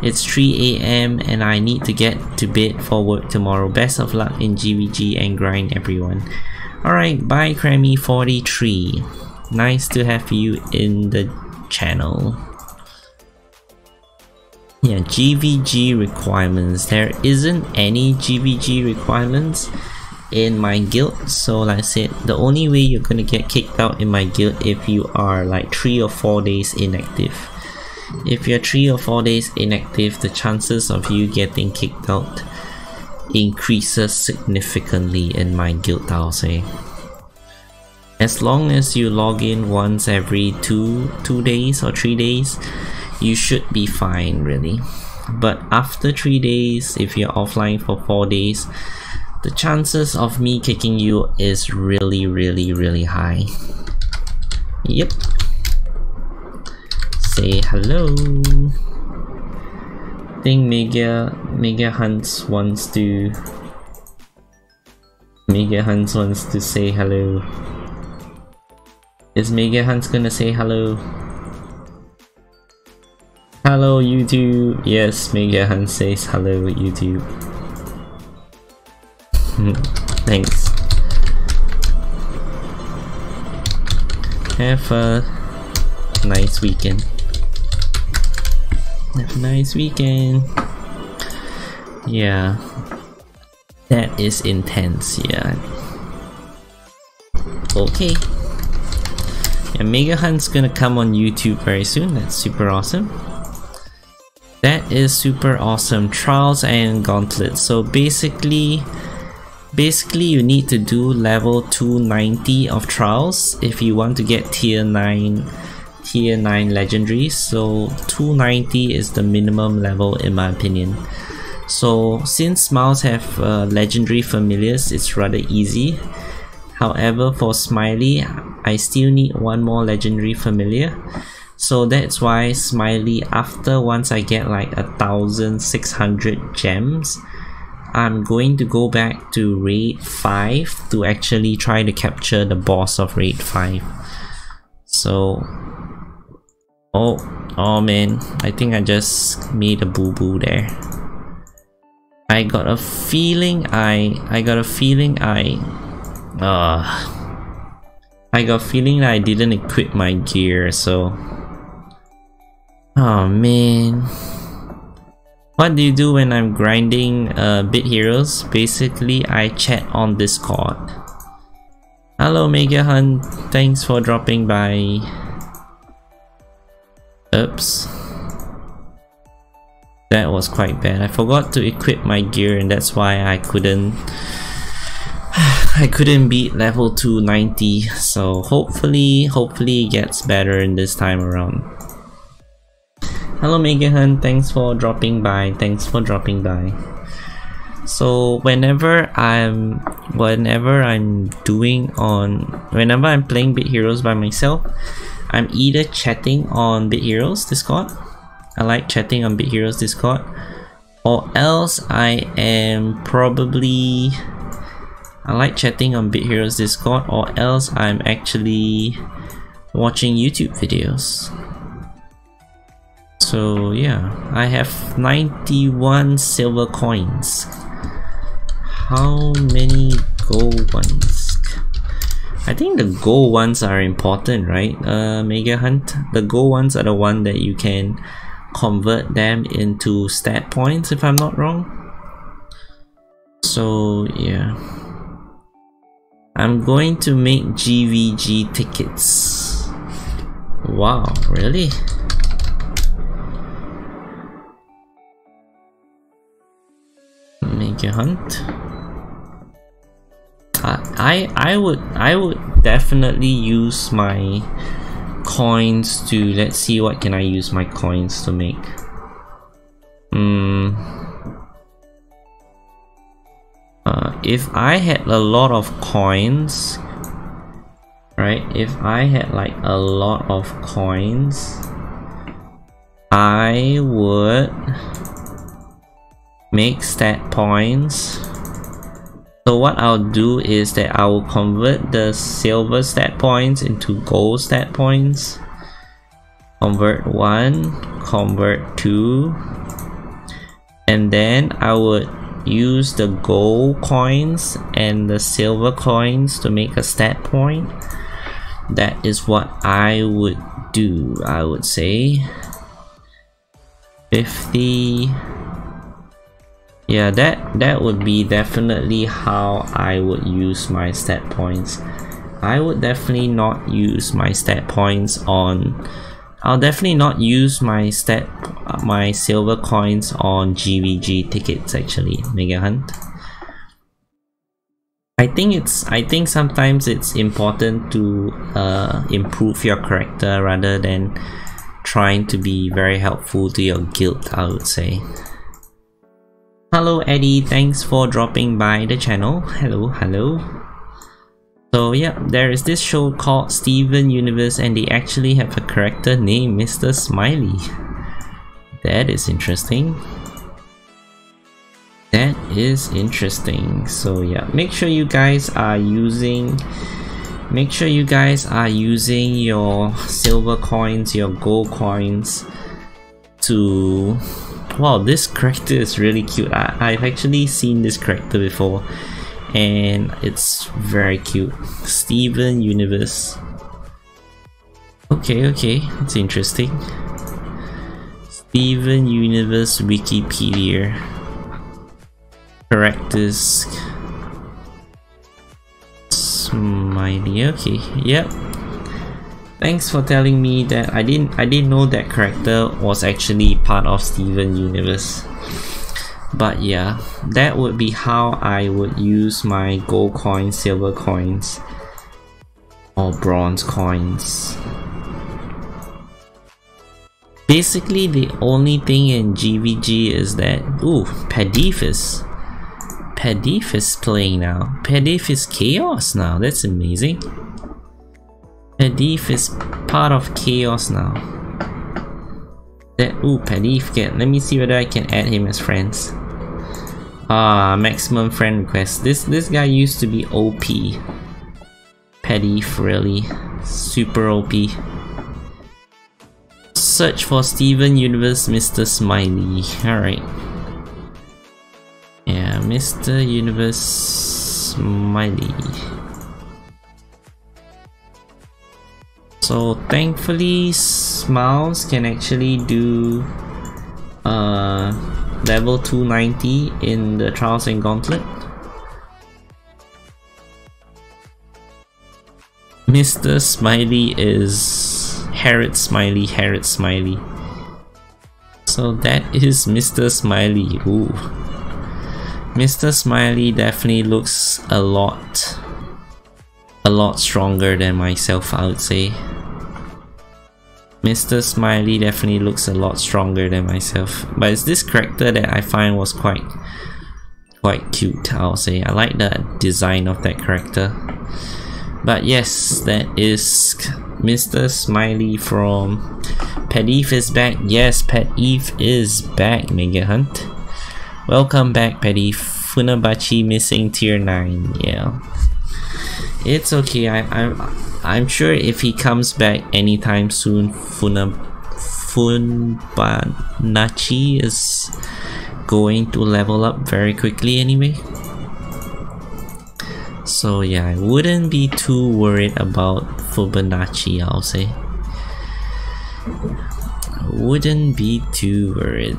It's 3 AM and I need to get to bed for work tomorrow. Best of luck in GVG and grind everyone. Alright, bye Crammy43. Nice to have you in the channel. Yeah, GVG requirements. There isn't any GVG requirements in my guild, so like I said, the only way you're gonna get kicked out in my guild if you are like 3 or 4 days inactive. If you're 3 or 4 days inactive, the chances of you getting kicked out increases significantly in my guild, I'll say. As long as you log in once every 2 days or 3 days, you should be fine really. But after 3 days, if you're offline for 4 days, the chances of me kicking you is really high. Yep. Say hello. I think Mega Hunts wants to say hello. Is Mega Hunts gonna say hello? Hello YouTube. Yes, Mega Hunt says hello YouTube. Thanks. Have a nice weekend. Have a nice weekend. Yeah. That is intense, yeah. Okay. And Mega Hunt's gonna come on YouTube very soon. That's super awesome. That is super awesome. Trials and Gauntlets. So basically you need to do level 290 of Trials if you want to get tier 9 legendaries. So 290 is the minimum level in my opinion. So since Smiles have legendary familiars, it's rather easy. However, for Smiiley, I still need one more legendary familiar. So that's why Smiiley, once I get like 1,600 gems, I'm going to go back to raid 5 to actually try to capture the boss of raid 5. So oh man, I think I just made a boo-boo there. I got a feeling I didn't equip my gear, so oh man. What do you do when I'm grinding Bit Heroes? Basically, I chat on Discord. Hello Mega Hunt, thanks for dropping by. Oops. That was quite bad. I forgot to equip my gear and that's why I couldn't beat level 290. So hopefully it gets better in this time around. Hello Mega Hunt, thanks for dropping by. So whenever I'm playing Bit Heroes by myself, I'm either chatting on Bit Heroes Discord. I like chatting on Bit Heroes Discord, or else I like chatting on Bit Heroes Discord, or else I'm actually watching YouTube videos. So yeah, I have 91 silver coins. How many gold ones? I think the gold ones are important, right? Mega Hunt. The gold ones are the one that you can convert them into stat points, if I'm not wrong. So yeah, I'm going to make GVG tickets. Wow, really? Mega Hunt. I would definitely use my coins to, let's see, what can I use my coins to make? If I had a lot of coins, right? If I had like a lot of coins, I would make stat points. So what I'll do is that I will convert the silver stat points into gold stat points. Convert 1, convert 2, and then I would use the gold coins and the silver coins to make a stat point. That is what I would do. I would say 50. Yeah, that would be definitely how I would use my stat points. I would definitely not use my stat points on... I'll definitely not use my silver coins on GVG tickets actually, Mega Hunt. I think sometimes it's important to improve your character rather than trying to be very helpful to your guild, I would say. Hello Eddie, thanks for dropping by the channel. Hello. So yeah, there is this show called Steven Universe and they actually have a character named Mr. Smiiley. That is interesting. So yeah, make sure you guys are using your silver coins, your gold coins to... Wow, this character is really cute. I've actually seen this character before and it's very cute. Steven Universe. Okay, it's interesting. Steven Universe Wikipedia. Characters. Smiiley, okay, yep. Thanks for telling me that. I didn't know that character was actually part of Steven Universe. But yeah, that would be how I would use my gold coins, silver coins, or bronze coins. Basically, the only thing in GVG is that, ooh, Pedif is playing now. Pedif is Chaos now. That's amazing. Pedif is part of Chaos now. Ooh, Pedif, let me see whether I can add him as friends. Maximum friend request. This guy used to be OP. Pedif, really. Super OP. Search for Steven Universe Mr. Smiiley. Alright. Yeah, Mr. Universe Smiiley. So thankfully Smiiles can actually do level 290 in the Trials and Gauntlet. Mr. Smiiley is Harriet Smiiley. So that is Mr. Smiiley. Ooh. Mr. Smiiley definitely looks a lot stronger than myself, I would say. Mr. Smiiley definitely looks a lot stronger than myself. But it's this character that I find was quite cute, I'll say. I like the design of that character. But yes, that is Mr. Smiiley from Pedif is back. Yes, Pedif is back, Mega Hunt. Welcome back, Pedif. Funabachi missing tier 9, yeah. It's okay, I'm sure if he comes back anytime soon, Funbanachi is going to level up very quickly anyway. So yeah, I wouldn't be too worried about Fibonacci, I'll say. I wouldn't be too worried.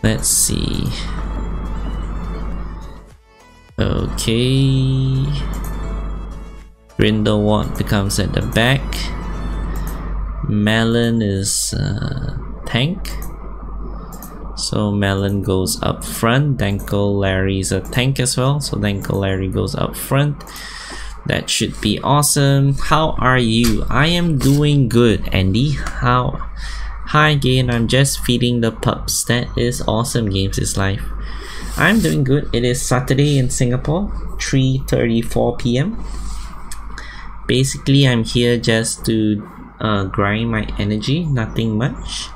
Let's see. Okay. Grindelwald becomes at the back. Melon is tank. So Melon goes up front. Danko Larry is a tank as well. So Danko Larry goes up front. That should be awesome. How are you? I am doing good, Andy. Hi again, I'm just feeding the pups. That is awesome, Gamesislifes. I'm doing good. It is Saturday in Singapore, 3:34 PM. Basically, I'm here just to grind my energy, nothing much.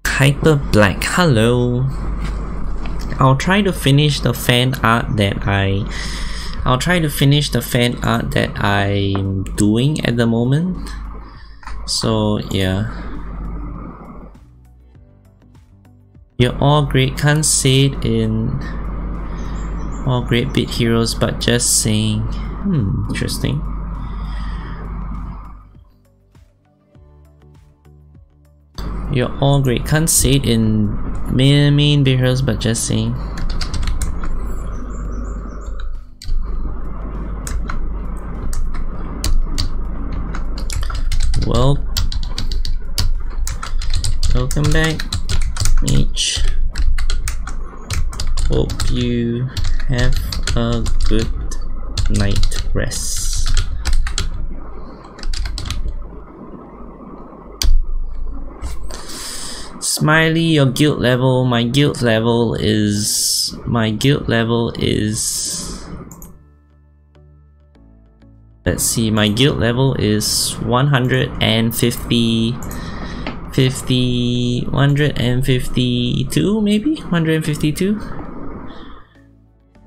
Hyper Black, hello. I'll try to finish the fan art that I'm doing at the moment. So yeah. You're all great, can't say it in all great bit heroes, but just saying. Interesting. You're all great, can't say it in main bit heroes, but just saying. Well, welcome back, Mitch. Hope you have a good night rest. Smiiley, your guild level. My guild level is let's see, my guild level is 152 maybe? 152?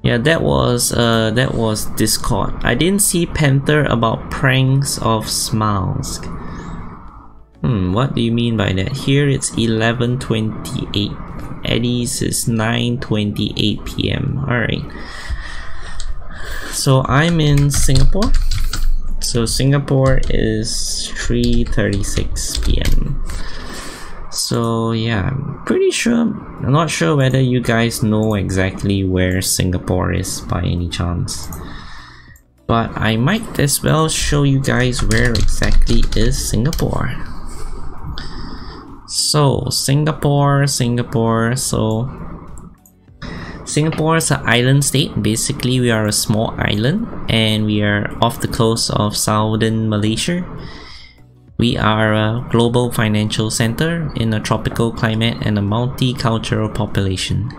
Yeah, that was Discord. I didn't see Panther about pranks of Smiiles. What do you mean by that? Here it's 11:28. Eddie's is 9:28 PM. Alright. So I'm in Singapore. So Singapore is 3:36 PM. So yeah, I'm pretty sure, I'm not sure whether you guys know exactly where Singapore is by any chance. but I might as well show you guys where exactly is Singapore. So Singapore is an island state. Basically, we are a small island and we are off the coast of southern Malaysia. We are a global financial center in a tropical climate and a multicultural population.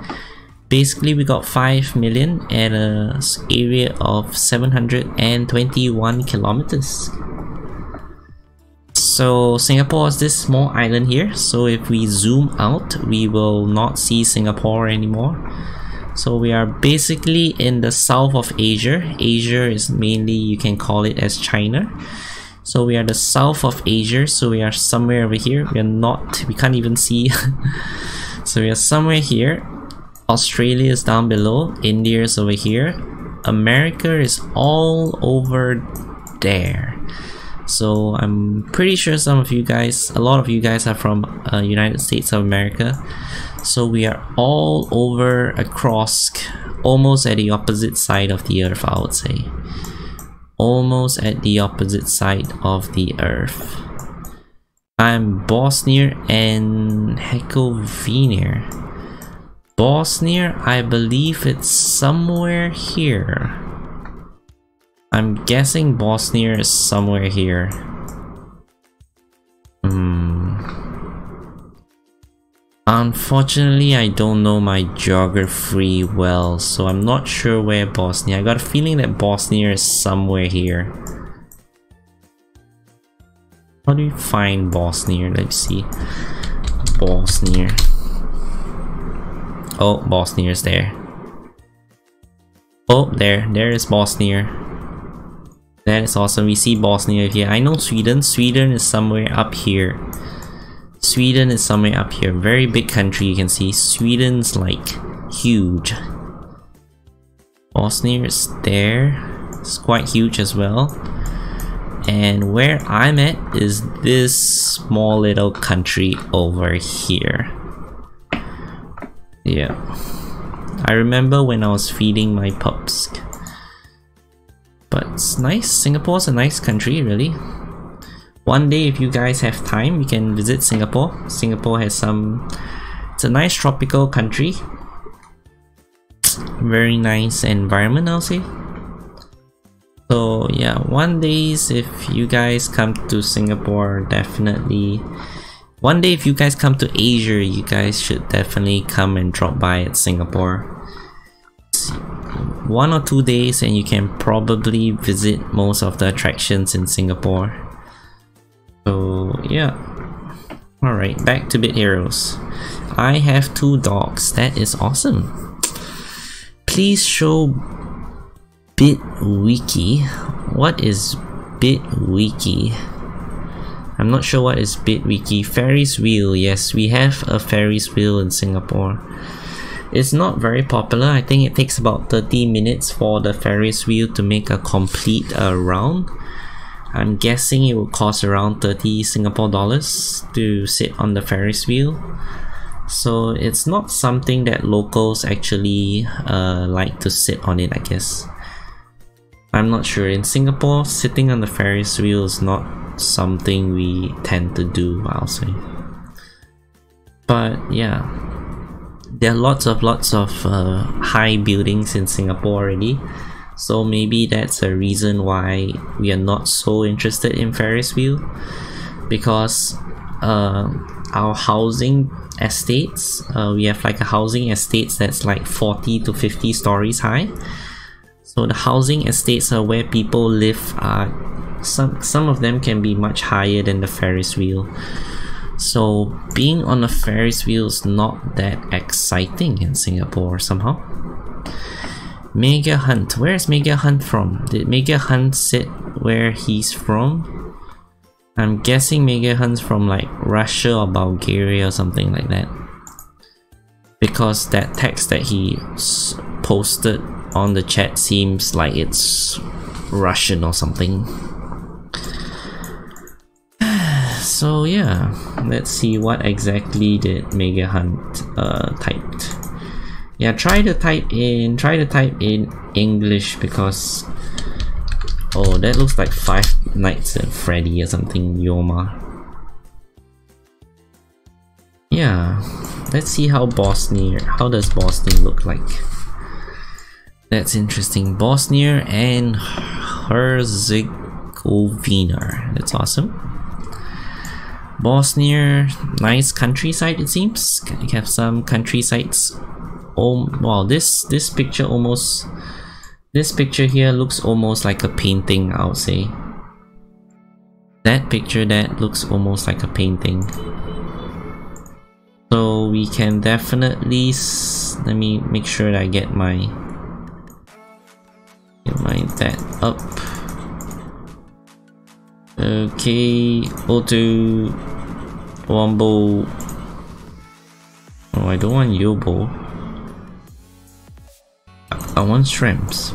Basically, we got 5 million at an area of 721 kilometers. So Singapore is this small island here. So if we zoom out, we will not see Singapore anymore. So we are basically in the south of Asia. Asia is mainly, you can call it as China. So we are the south of Asia. So we are somewhere over here. We can't even see. So we are somewhere here. Australia is down below. India is over here. America is all over there. So I'm pretty sure a lot of you guys are from United States of America. So we are all over across, almost at the opposite side of the earth, I would say. Almost at the opposite side of the earth. I'm Bosnia and Herzegovina. Bosnia, I believe it's somewhere here. I'm guessing Bosnia is somewhere here. Unfortunately, I don't know my geography well, so I'm not sure where Bosnia. I got a feeling that Bosnia is somewhere here. How do you find Bosnia? Let's see. Bosnia. Oh, Bosnia is there. Oh, there is Bosnia. That is awesome. We see Bosnia here. I know Sweden. Sweden is somewhere up here. Sweden is somewhere up here. Very big country, you can see. Sweden's like huge. Bosnia is there. It's quite huge as well. And where I'm at is this small little country over here. Yeah. I remember when I was feeding my pups. But it's nice. Singapore's a nice country, really. One day, if you guys have time, you can visit Singapore. Singapore has it's a nice tropical country. Very nice environment, I'll say. So yeah, one day if you guys come to Singapore, definitely. One day if you guys come to Asia, you guys should definitely come and drop by at Singapore. 1 or 2 days and you can probably visit most of the attractions in Singapore. So yeah. Alright, back to Bit Heroes. I have 2 dogs. That is awesome. Please show BitWiki. What is BitWiki? I'm not sure what is BitWiki. Ferris wheel. Yes, we have a Ferris wheel in Singapore. It's not very popular. I think it takes about 30 minutes for the Ferris wheel to make a complete round. I'm guessing it will cost around 30 Singapore dollars to sit on the Ferris wheel. So it's not something that locals actually like to sit on it, I guess. I'm not sure. In Singapore, sitting on the Ferris wheel is not something we tend to do, I'll say. But yeah, there are lots of high buildings in Singapore already. So maybe that's a reason why we are not so interested in Ferris wheel, because our housing estates, we have like a housing estates that's like 40 to 50 stories high. So the housing estates are where people live. Some of them can be much higher than the Ferris wheel. So being on a Ferris wheel is not that exciting in Singapore somehow. Mega Hunt. Where is Mega Hunt from? Did Mega Hunt sit where he's from? I'm guessing Mega Hunt's from like Russia or Bulgaria or something like that. Because that text that he posted on the chat seems like it's Russian or something. So yeah, let's see what exactly did Mega Hunt typed. Yeah, try to type in English, because Oh, that looks like Five Nights at Freddy or something, Yoma. Yeah, let's see how does Bosnia look like. That's interesting. Bosnia and Herzegovina. That's awesome. Bosnia, nice countryside it seems. You have some countrysides. Oh wow, this picture here looks almost like a painting, I would say. That picture that looks almost like a painting. So we can definitely let me make sure that I get that up. Okay, auto Wombo. Oh, I don't want Yobo. I want shrimps.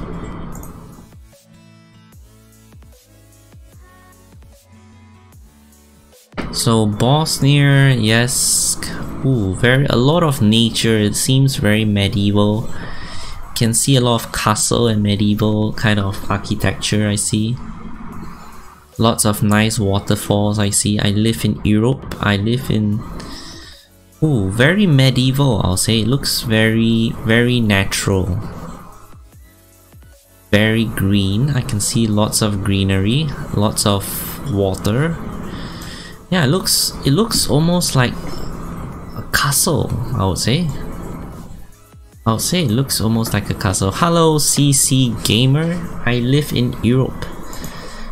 So Bosnia, yes. Ooh, a lot of nature. It seems very medieval. Can see a lot of castle and medieval kind of architecture. I see. Lots of nice waterfalls. I see. I live in Europe. I live in. Ooh, very medieval. I'll say. It looks very natural. Very green. I can see lots of greenery. Lots of water. Yeah, it looks almost like a castle, I would say. It looks almost like a castle. Hello CC Gamer, I live in Europe.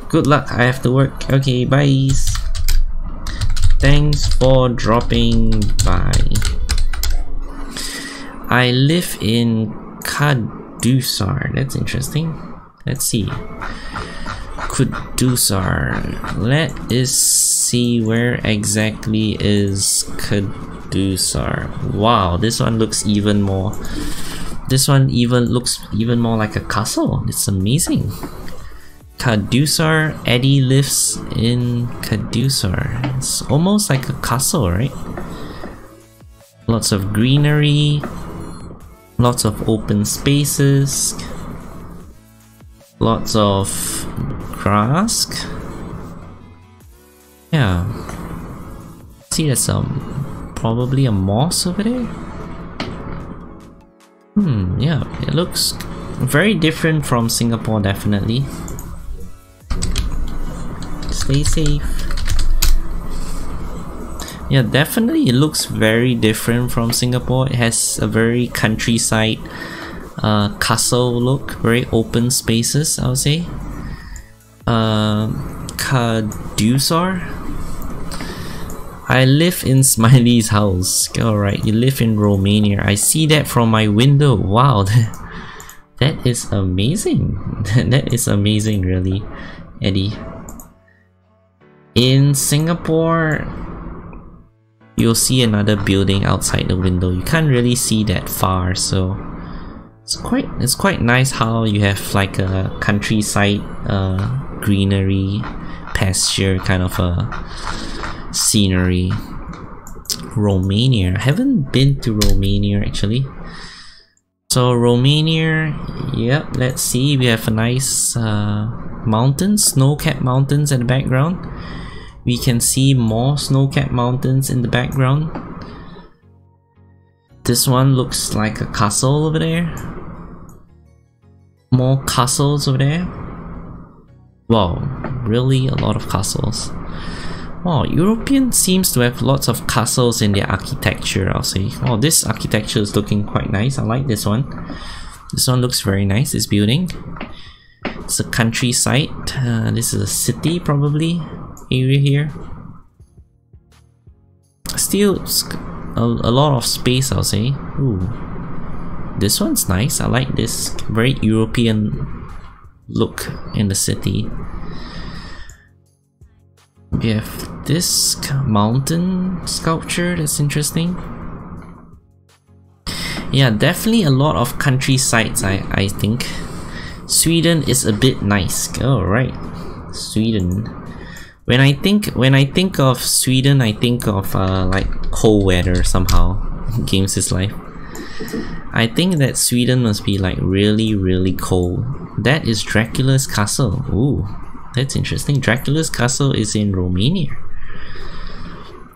Good luck, I have to work. Okay, bye. Thanks for dropping by. I live in Kadusar. That's interesting. Let's see. Kadusar. Let us see where exactly is Kadusar. Wow, this one looks even more. This one looks even more like a castle. It's amazing. Kadusar. Eddie lives in Kadusar. It's almost like a castle, right? Lots of greenery. Lots of open spaces. Lots of grass. Yeah. See, there's probably a mosque over there. Yeah, it looks very different from Singapore, definitely. Stay safe. Yeah, definitely it looks very different from Singapore. It has a very countryside castle look, very open spaces, I would say. Kadusar. I live in Smiiley's house. Alright, you live in Romania. I see that from my window. Wow, that is amazing. That is amazing, really, Eddie. In Singapore, you'll see another building outside the window. You can't really see that far, so it's quite nice how you have like a countryside, greenery, pasture kind of a scenery. Romania. I haven't been to Romania actually. So Romania, yep, let's see. We have a nice mountains, snow-capped mountains in the background. We can see more snow-capped mountains in the background. This one looks like a castle over there. More castles over there. Wow, really a lot of castles. Wow, European seems to have lots of castles in their architecture, I'll say. Oh, this architecture is looking quite nice. I like this one. This one looks very nice, this building. It's a countryside. This is a city, probably, area here. Still a lot of space, I'll say. Ooh. This one's nice. I like this very European look in the city. We have this mountain sculpture that's interesting. Yeah, definitely a lot of countrysides, I think. Sweden is a bit nice. Oh, right. Sweden. When I think of Sweden, I think of like cold weather somehow. Gamesislifes. I think that Sweden must be like really cold. That is Dracula's castle. Ooh, that's interesting. Dracula's castle is in Romania.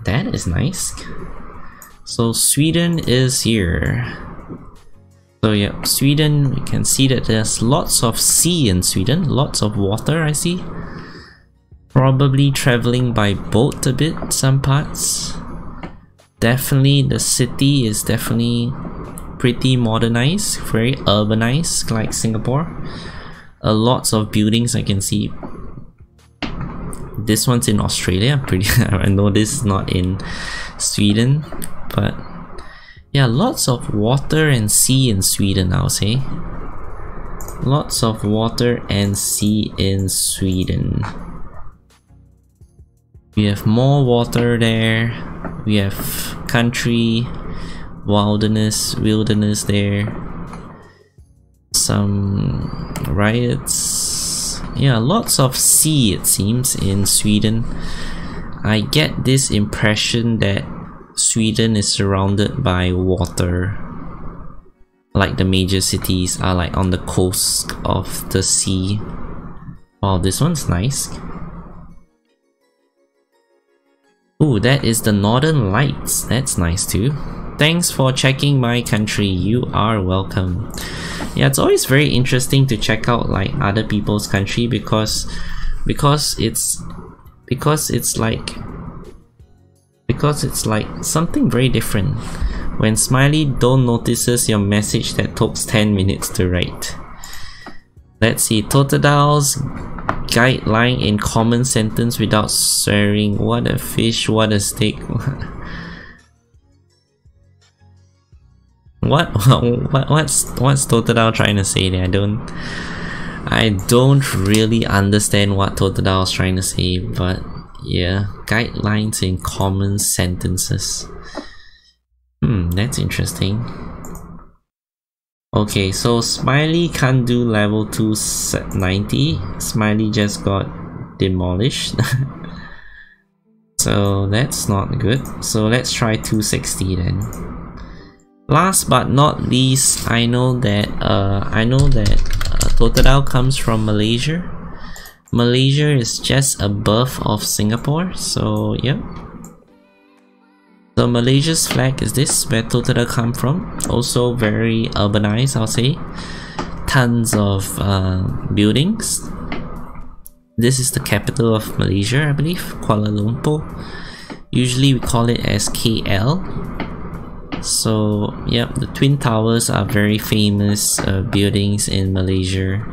That is nice. So Sweden is here. So yeah, Sweden, we can see that there's lots of sea in Sweden. Lots of water, I see. Probably traveling by boat a bit, some parts. Definitely, the city is definitely pretty modernized, very urbanized, like Singapore. Lots of buildings I can see. This one's in Australia. I know this is not in Sweden, but yeah, lots of water and sea in Sweden, I'll say. Lots of water and sea in Sweden. We have more water there. We have country, wilderness there. Some riots. Yeah, lots of sea it seems in Sweden. I get this impression that Sweden is surrounded by water. Like the major cities are like on the coast of the sea. Wow, this one's nice. Ooh, that is the Northern Lights. That's nice too. Thanks for checking my country. You are welcome. Yeah, it's always very interesting to check out like other people's country because it's like something very different. When Smiiley don't notices your message that takes 10 minutes to write. Let's see, Totodale's guideline in common sentence without swearing. What a fish, what a steak. What's Totodale trying to say there? I don't really understand what Totodale's trying to say, but yeah, guidelines in common sentences. That's interesting. Okay, so Smiiley can't do level 290. Smiiley just got demolished. So that's not good. So let's try 260 then. Last but not least, I know that Totodale comes from Malaysia. Malaysia is just above of Singapore, so yep. So Malaysia's flag is this, where Totodale come from. Also very urbanized, I'll say. Tons of buildings. This is the capital of Malaysia, I believe, Kuala Lumpur. Usually we call it as KL. So yep, the Twin Towers are very famous buildings in Malaysia.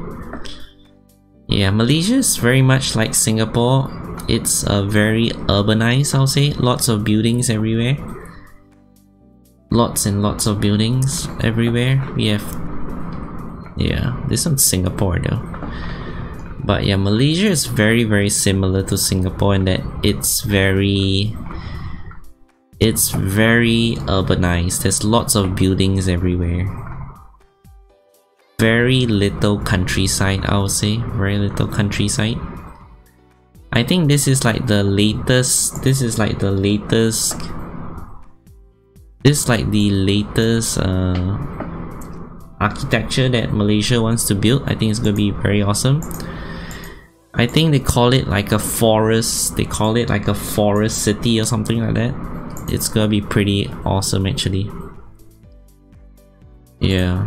Yeah, Malaysia is very much like Singapore. It's very urbanized, I'll say. Lots of buildings everywhere. Lots and lots of buildings everywhere. We have... yeah, this one's Singapore though. But yeah, Malaysia is very similar to Singapore in that it's very urbanized. There's lots of buildings everywhere. Very little countryside, I would say. Very little countryside. I think this is like the latest. This is like the latest architecture that Malaysia wants to build. I think it's gonna be very awesome. I think they call it like a forest. They call it like a forest city or something like that. It's gonna be pretty awesome actually. Yeah,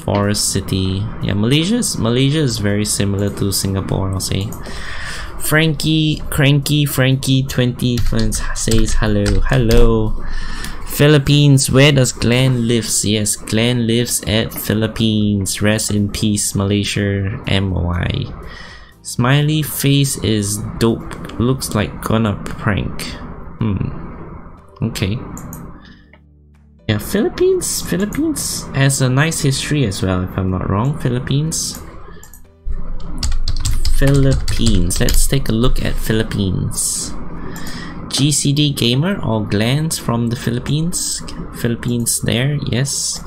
forest city. Yeah, Malaysia is very similar to Singapore, I'll say. Frankie 20 says hello. Philippines, where does Glenn lives? Yes, Glenn lives at Philippines. Rest in peace, Malaysia. MY. Smiley face is dope. Looks like gonna prank. Okay. Yeah, Philippines has a nice history as well, if I'm not wrong. Philippines. Let's take a look at Philippines. GCD gamer or Glans from the Philippines. Philippines there, yes.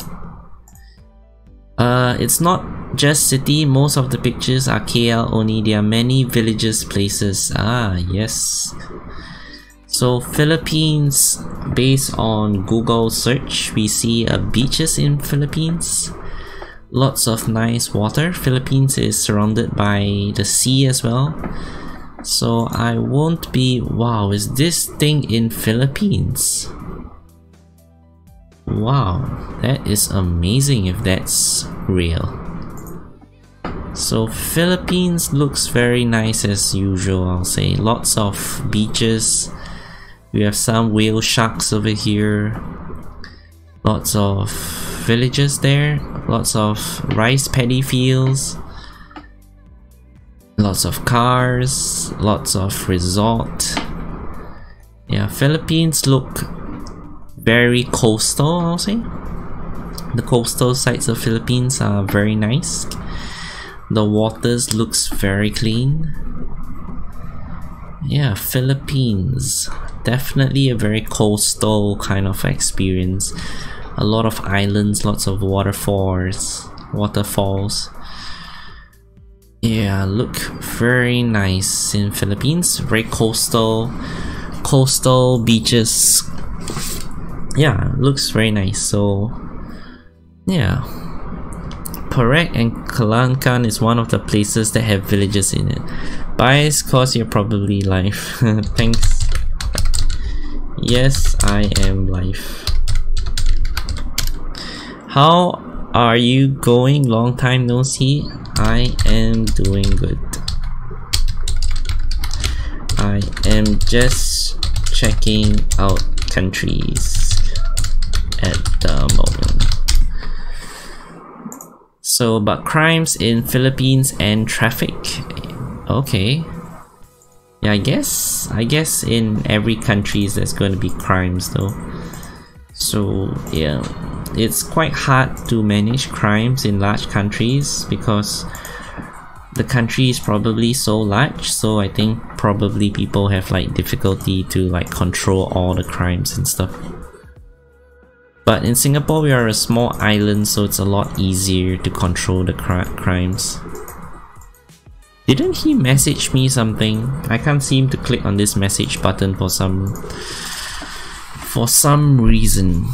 It's not just city. Most of the pictures are KL only. There are many villages, places. Ah, yes. So Philippines, based on Google search, we see beaches in Philippines. Lots of nice water. Philippines is surrounded by the sea as well. So I won't be... Wow, is this thing in Philippines? Wow, that is amazing if that's real. So Philippines looks very nice as usual, I'll say. Lots of beaches. We have some whale sharks over here. Lots of villages there. Lots of rice paddy fields. Lots of cars. Lots of resort. Yeah, Philippines look very coastal, I'll say. The coastal sides of Philippines are very nice. The waters looks very clean. Yeah, Philippines. Definitely a very coastal kind of experience. A lot of islands, lots of waterfalls. Yeah, look very nice in Philippines. Very coastal beaches. Yeah, looks very nice. So yeah, Perak and Kelantan is one of the places that have villages in it. Bias cause you're probably live. Thanks. Yes, I am live. How are you going? Long time no see. I am doing good. I am just checking out countries at the moment. So, but crimes in Philippines and traffic. Okay. Yeah, I guess in every country there's going to be crimes though. So yeah, it's quite hard to manage crimes in large countries because the country is probably so large. So I think probably people have like difficulty to like control all the crimes and stuff. But in Singapore we are a small island, so it's a lot easier to control the crimes. Didn't he message me something? I can't seem to click on this message button for some reason.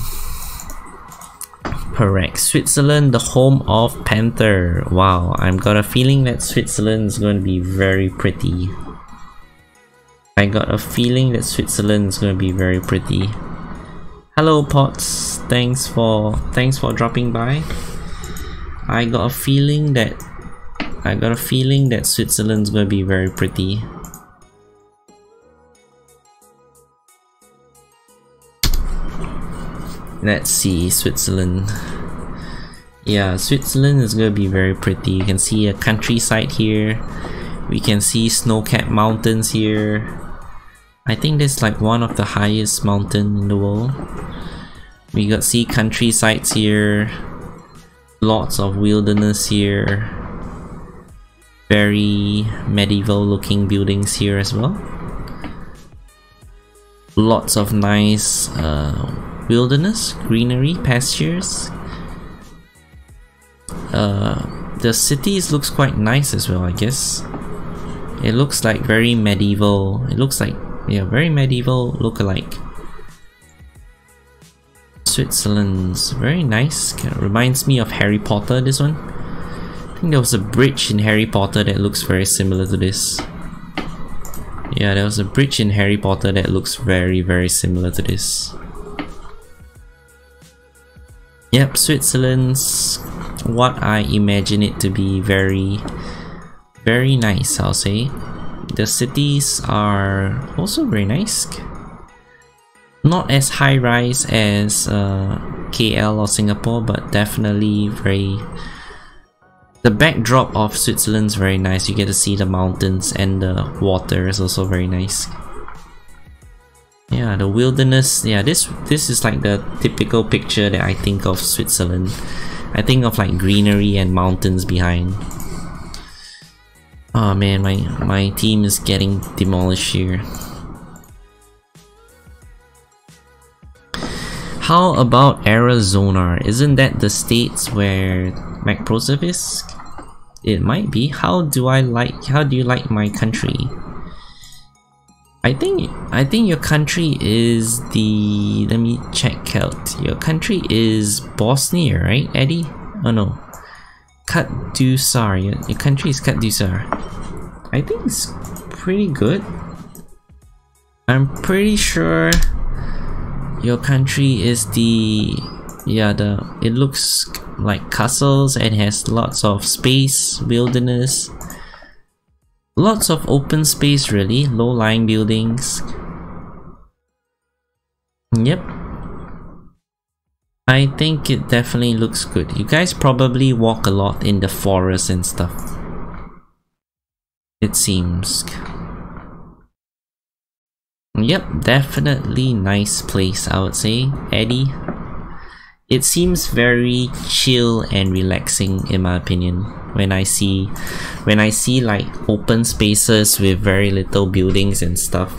Correct. Switzerland, the home of Panther. Wow, I've got a feeling that Switzerland is going to be very pretty. Hello Potts, thanks for dropping by. I got a feeling that Switzerland's gonna be very pretty. Let's see, Switzerland. Yeah, Switzerland is gonna be very pretty. You can see a countryside here. We can see snow-capped mountains here. I think that's like one of the highest mountain in the world. We got see countrysides here. Lots of wilderness here. Very medieval looking buildings here as well. Lots of nice wilderness, greenery, pastures. The cities looks quite nice as well, I guess. It looks like very medieval. It looks like, yeah, very medieval look-alike. Switzerland's very nice. Kind of reminds me of Harry Potter, this one. I think there was a bridge in Harry Potter that looks very similar to this. Yeah, there was a bridge in Harry Potter that looks very, very similar to this. Yep, Switzerland's what I imagine it to be. Very, very nice, I'll say. The cities are also very nice. Not as high rise as KL or Singapore, but definitely very... The backdrop of Switzerland's very nice. You get to see the mountains, and the water is also very nice. Yeah, the wilderness. Yeah, this is like the typical picture that I think of Switzerland. I think of like greenery and mountains behind. Oh man, my team is getting demolished here. How about Arizona? Isn't that the states where MacProseph is? It might be. How do you like my country? I think your country is the, let me check out. Your country is Bosnia, right, Eddie? Oh no, Kadusar. Your country is Kadusar. I think it's pretty good. I'm pretty sure your country is the, yeah, it looks like castles and has lots of space, wilderness, lots of open space, really, low-lying buildings. Yep, I think it definitely looks good. You guys probably walk a lot in the forest and stuff, it seems. Yep, definitely nice place, I would say, Eddie. It seems very chill and relaxing in my opinion when I see like open spaces with very little buildings and stuff.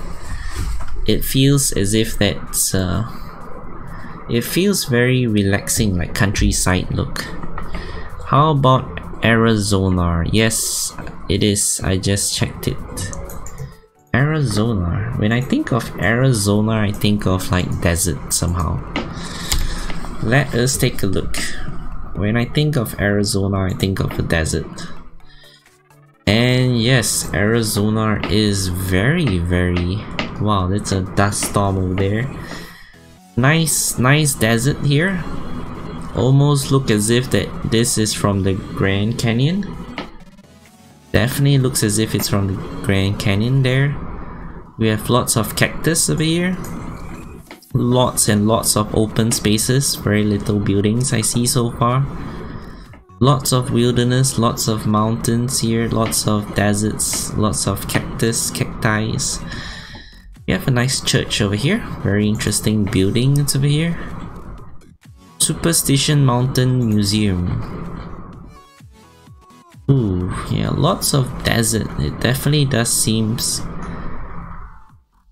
It feels as if that's it feels very relaxing, like countryside look. How about Arizona? Yes, it is. I just checked it. Arizona. When I think of Arizona, I think of like desert somehow. Let us take a look. When I think of Arizona, I think of the desert. And yes, Arizona is very, wow, that's a dust storm over there. Nice desert here. Almost look as if that this is from the Grand Canyon. Definitely looks as if it's from the Grand Canyon there. We have lots of cactus over here. Lots and lots of open spaces, very little buildings I see so far. Lots of wilderness, lots of mountains here, lots of deserts, lots of cacti. We have a nice church over here, very interesting buildings over here. Superstition Mountain Museum. Ooh, yeah, lots of desert. It definitely does seems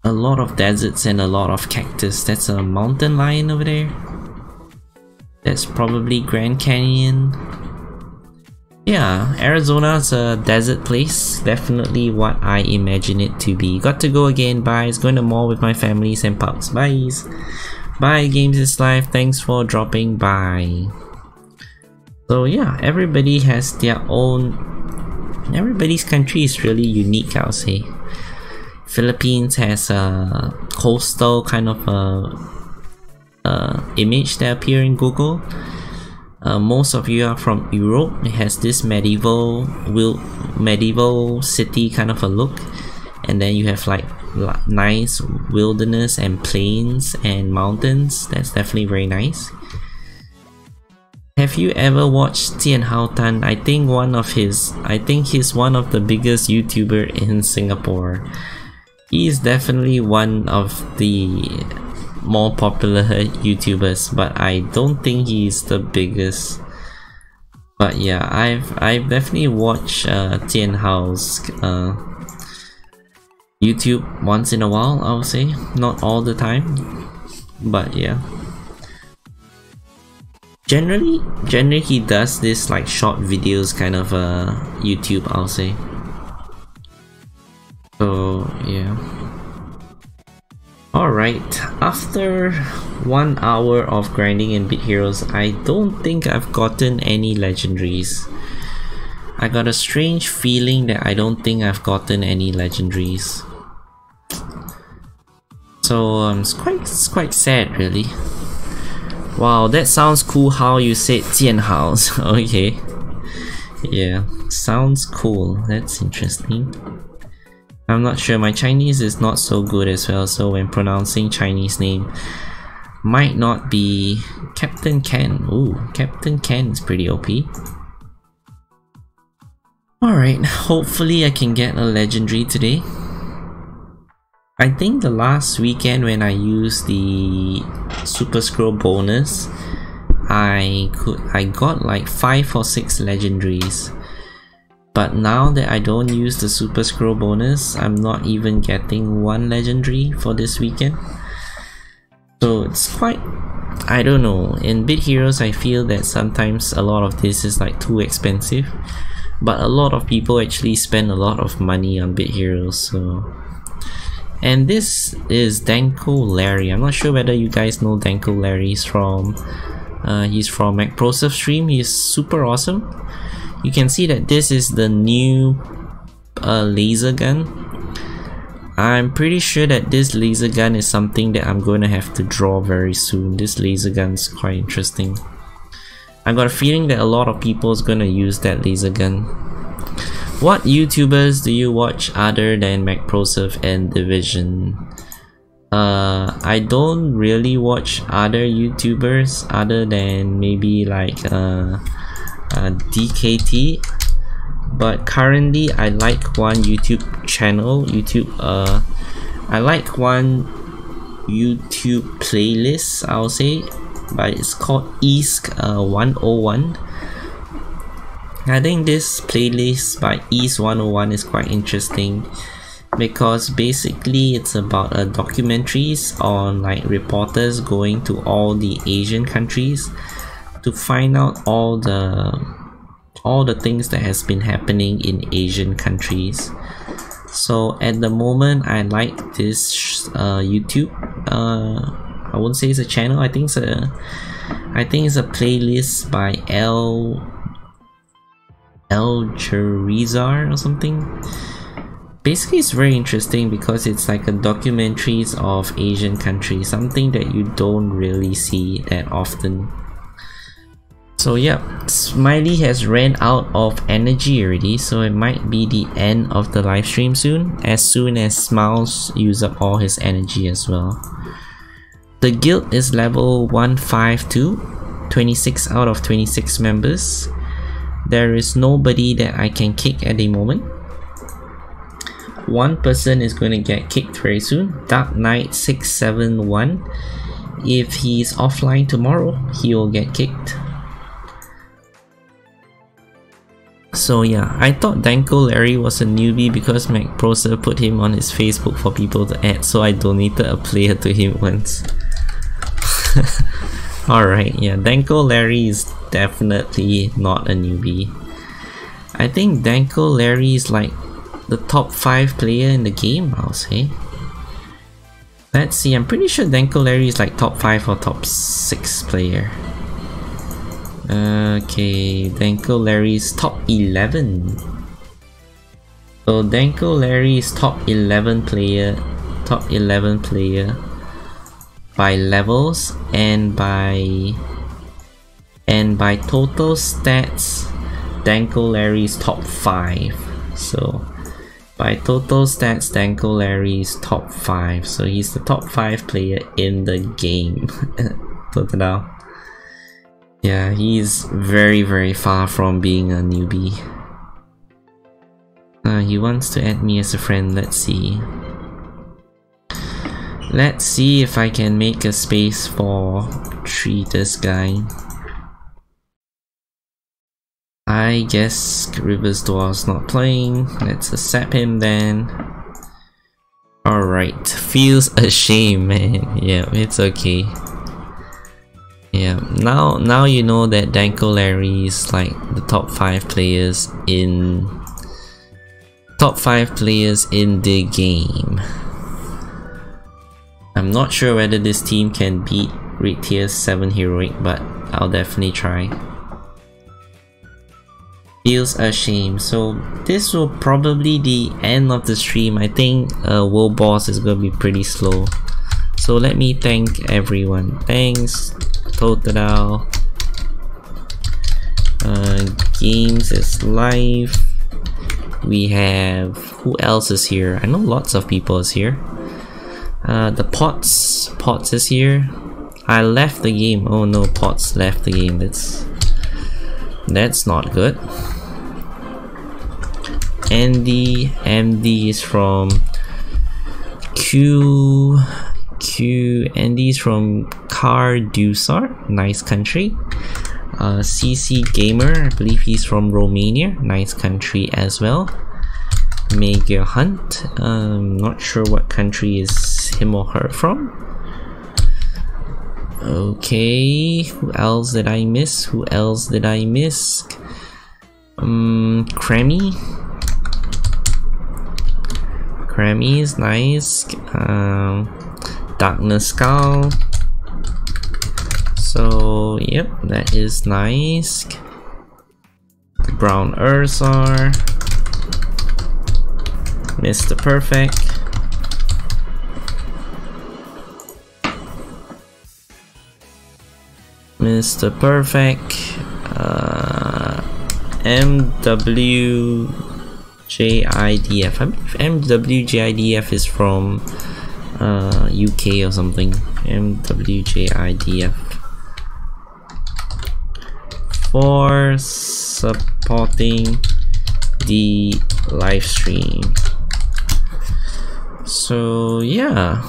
a lot of deserts and a lot of cactus. That's a mountain lion over there. That's probably Grand Canyon. Yeah, Arizona's a desert place. Definitely what I imagine it to be. Got to go again. Bye. Going to mall with my families and pups. Bye. Bye, Gamesislifes. Thanks for dropping by. So yeah, everybody has their own. Everybody's country is really unique, I'll say. Philippines has a coastal kind of image that appear in Google. Most of you are from Europe. It has this medieval city kind of a look, and then you have like nice wilderness and plains and mountains. That's definitely very nice. Have you ever watched Tian Hao Tan? I think he's one of the biggest YouTuber in Singapore. He is definitely one of the more popular YouTubers, but I don't think he's the biggest. But yeah, I've definitely watched Tian Hao's YouTube once in a while, I would say. Not all the time, but yeah. Generally he does this like short videos kind of YouTube, I'll say. So yeah. Alright, after 1 hour of grinding in Bit Heroes, I don't think I've gotten any legendaries. I got a strange feeling that I don't think I've gotten any legendaries. So it's quite sad, really. Wow, that sounds cool how you said Tian Hao's. Okay. Yeah, sounds cool. That's interesting. I'm not sure, my Chinese is not so good as well, so when pronouncing Chinese name might not be Captain Ken. Ooh, Captain Ken is pretty OP. Alright, hopefully I can get a legendary today. I think the last weekend when I used the Super Scroll bonus, I got like 5 or 6 legendaries. But now that I don't use the Super Scroll bonus, I'm not even getting 1 legendary for this weekend. So it's quite, I don't know, in Bit Heroes I feel that sometimes a lot of this is like too expensive. But a lot of people actually spend a lot of money on Bit Heroes, so And this is Danko Larry. I'm not sure whether you guys know Danko Larry. He's from MacProSurf stream. He's super awesome. You can see that this is the new laser gun. I'm pretty sure that this laser gun is something that I'm going to have to draw very soon. This laser gun is quite interesting. I've got a feeling that a lot of people is going to use that laser gun. What YouTubers do you watch other than MacProSurf and Division? I don't really watch other YouTubers other than maybe like DKT, but currently I like one YouTube channel. I like one YouTube playlist, I'll say, but it's called East 101. I think this playlist by East 101 is quite interesting because basically it's about documentaries on like reporters going to all the Asian countries to find out all the things that has been happening in Asian countries. So at the moment I like this YouTube. I wouldn't say it's a channel. I think it's a playlist by El Jerizar or something. Basically it's very interesting because it's like a documentaries of Asian countries, something that you don't really see that often. So yeah, Smiiley has ran out of energy already, so it might be the end of the live stream soon as Smiiles use up all his energy as well. The guild is level 152, 26 out of 26 members. There is nobody that I can kick at the moment. One person is going to get kicked very soon, Dark Knight 671. If he's offline tomorrow, he will get kicked. So yeah, I thought Danko Larry was a newbie because MacProSurf put him on his Facebook for people to add, so I donated a player to him once. Alright, yeah, Danko Larry is definitely not a newbie. I think Danko Larry is like the top 5 player in the game, I'll say. Let's see, I'm pretty sure Danko Larry is like top 5 or top 6 player. Okay, Danko Larry is top 11. So Danko Larry is top 11 player by levels and by total stats. Danko Larry is top 5. So by total stats, Danko Larry is top 5. So he's the top 5 player in the game. Total. Yeah, he's very far from being a newbie. He wants to add me as a friend. Let's see. Let's see if I can make a space for this guy. I guess Rivers Dwarf's not playing. Let's accept him then. Alright, feels a shame, man. Yeah, it's okay. Yeah, now you know that Danko Larry is like the top 5 players in the game. I'm not sure whether this team can beat Raid Tier 7 Heroic, but I'll definitely try. Feels a shame. So this will probably the end of the stream. I think World Boss is gonna be pretty slow. So let me thank everyone. Thanks Total, Gamesislifes. We have, who else is here? I know lots of people is here. The Pots is here. I left the game. Oh no, Pots left the game. That's not good. Andy is from Andy's from Kardusar, nice country. CC Gamer, I believe he's from Romania, nice country as well. Mega Hunt, not sure what country is him or her from. Okay, who else did I miss? Grammy is nice. Darkness Skull. So yep, that is nice. Brown Ursar. Mr. Perfect. Mr. Perfect. MWJIDF. I believe MWJIDF is from UK or something. MWJIDF. For supporting the live stream. So yeah.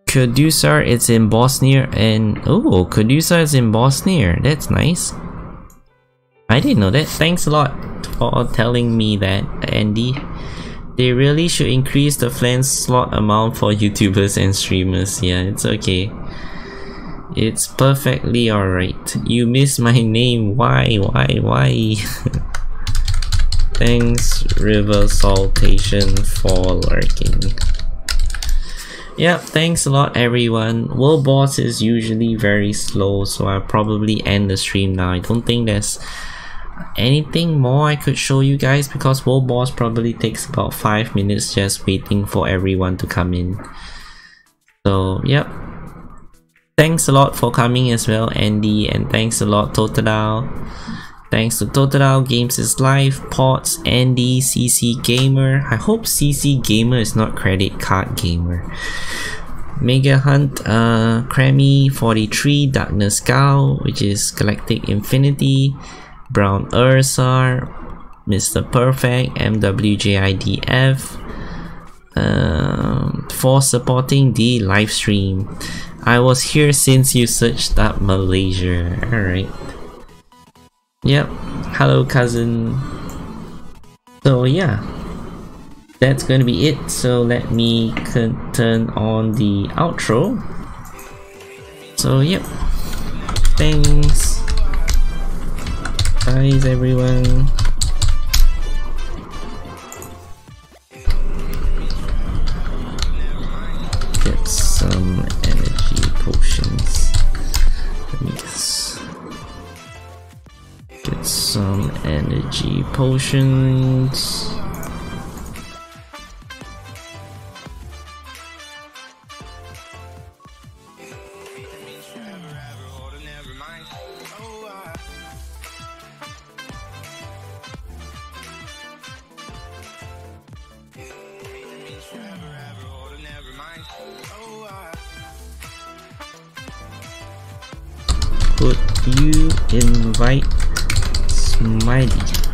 Kudusar is in Bosnia, and oh, Kudusar is in Bosnia. That's nice. I didn't know that. Thanks a lot for telling me that, Andy. They really should increase the FLAN slot amount for YouTubers and streamers. Yeah, it's okay. It's perfectly alright. You missed my name. Why? Thanks, River Saltation, for lurking. Yeah, thanks a lot everyone. World Boss is usually very slow, so I'll probably end the stream now. I don't think there's anything more I could show you guys because World Boss probably takes about 5 minutes just waiting for everyone to come in. So yep. Thanks a lot for coming as well, Andy, and thanks a lot, Totodile. Thanks to Totodile, Gamesislifes, Pots, Andy, CC Gamer. I hope CC Gamer is not Credit Card Gamer. Mega Hunt, Crammy 43, Darkness Gal, which is Galactic Infinity, Brown Ursar, Mr. Perfect, MWJIDF, for supporting the live stream. I was here since you searched up Malaysia. Alright. Yep. Hello, cousin. So yeah, that's gonna be it. So let me turn on the outro. So yep. Thanks. Bye everyone. Get some energy potions. Let me just get some energy potions. Could you invite Smiiley?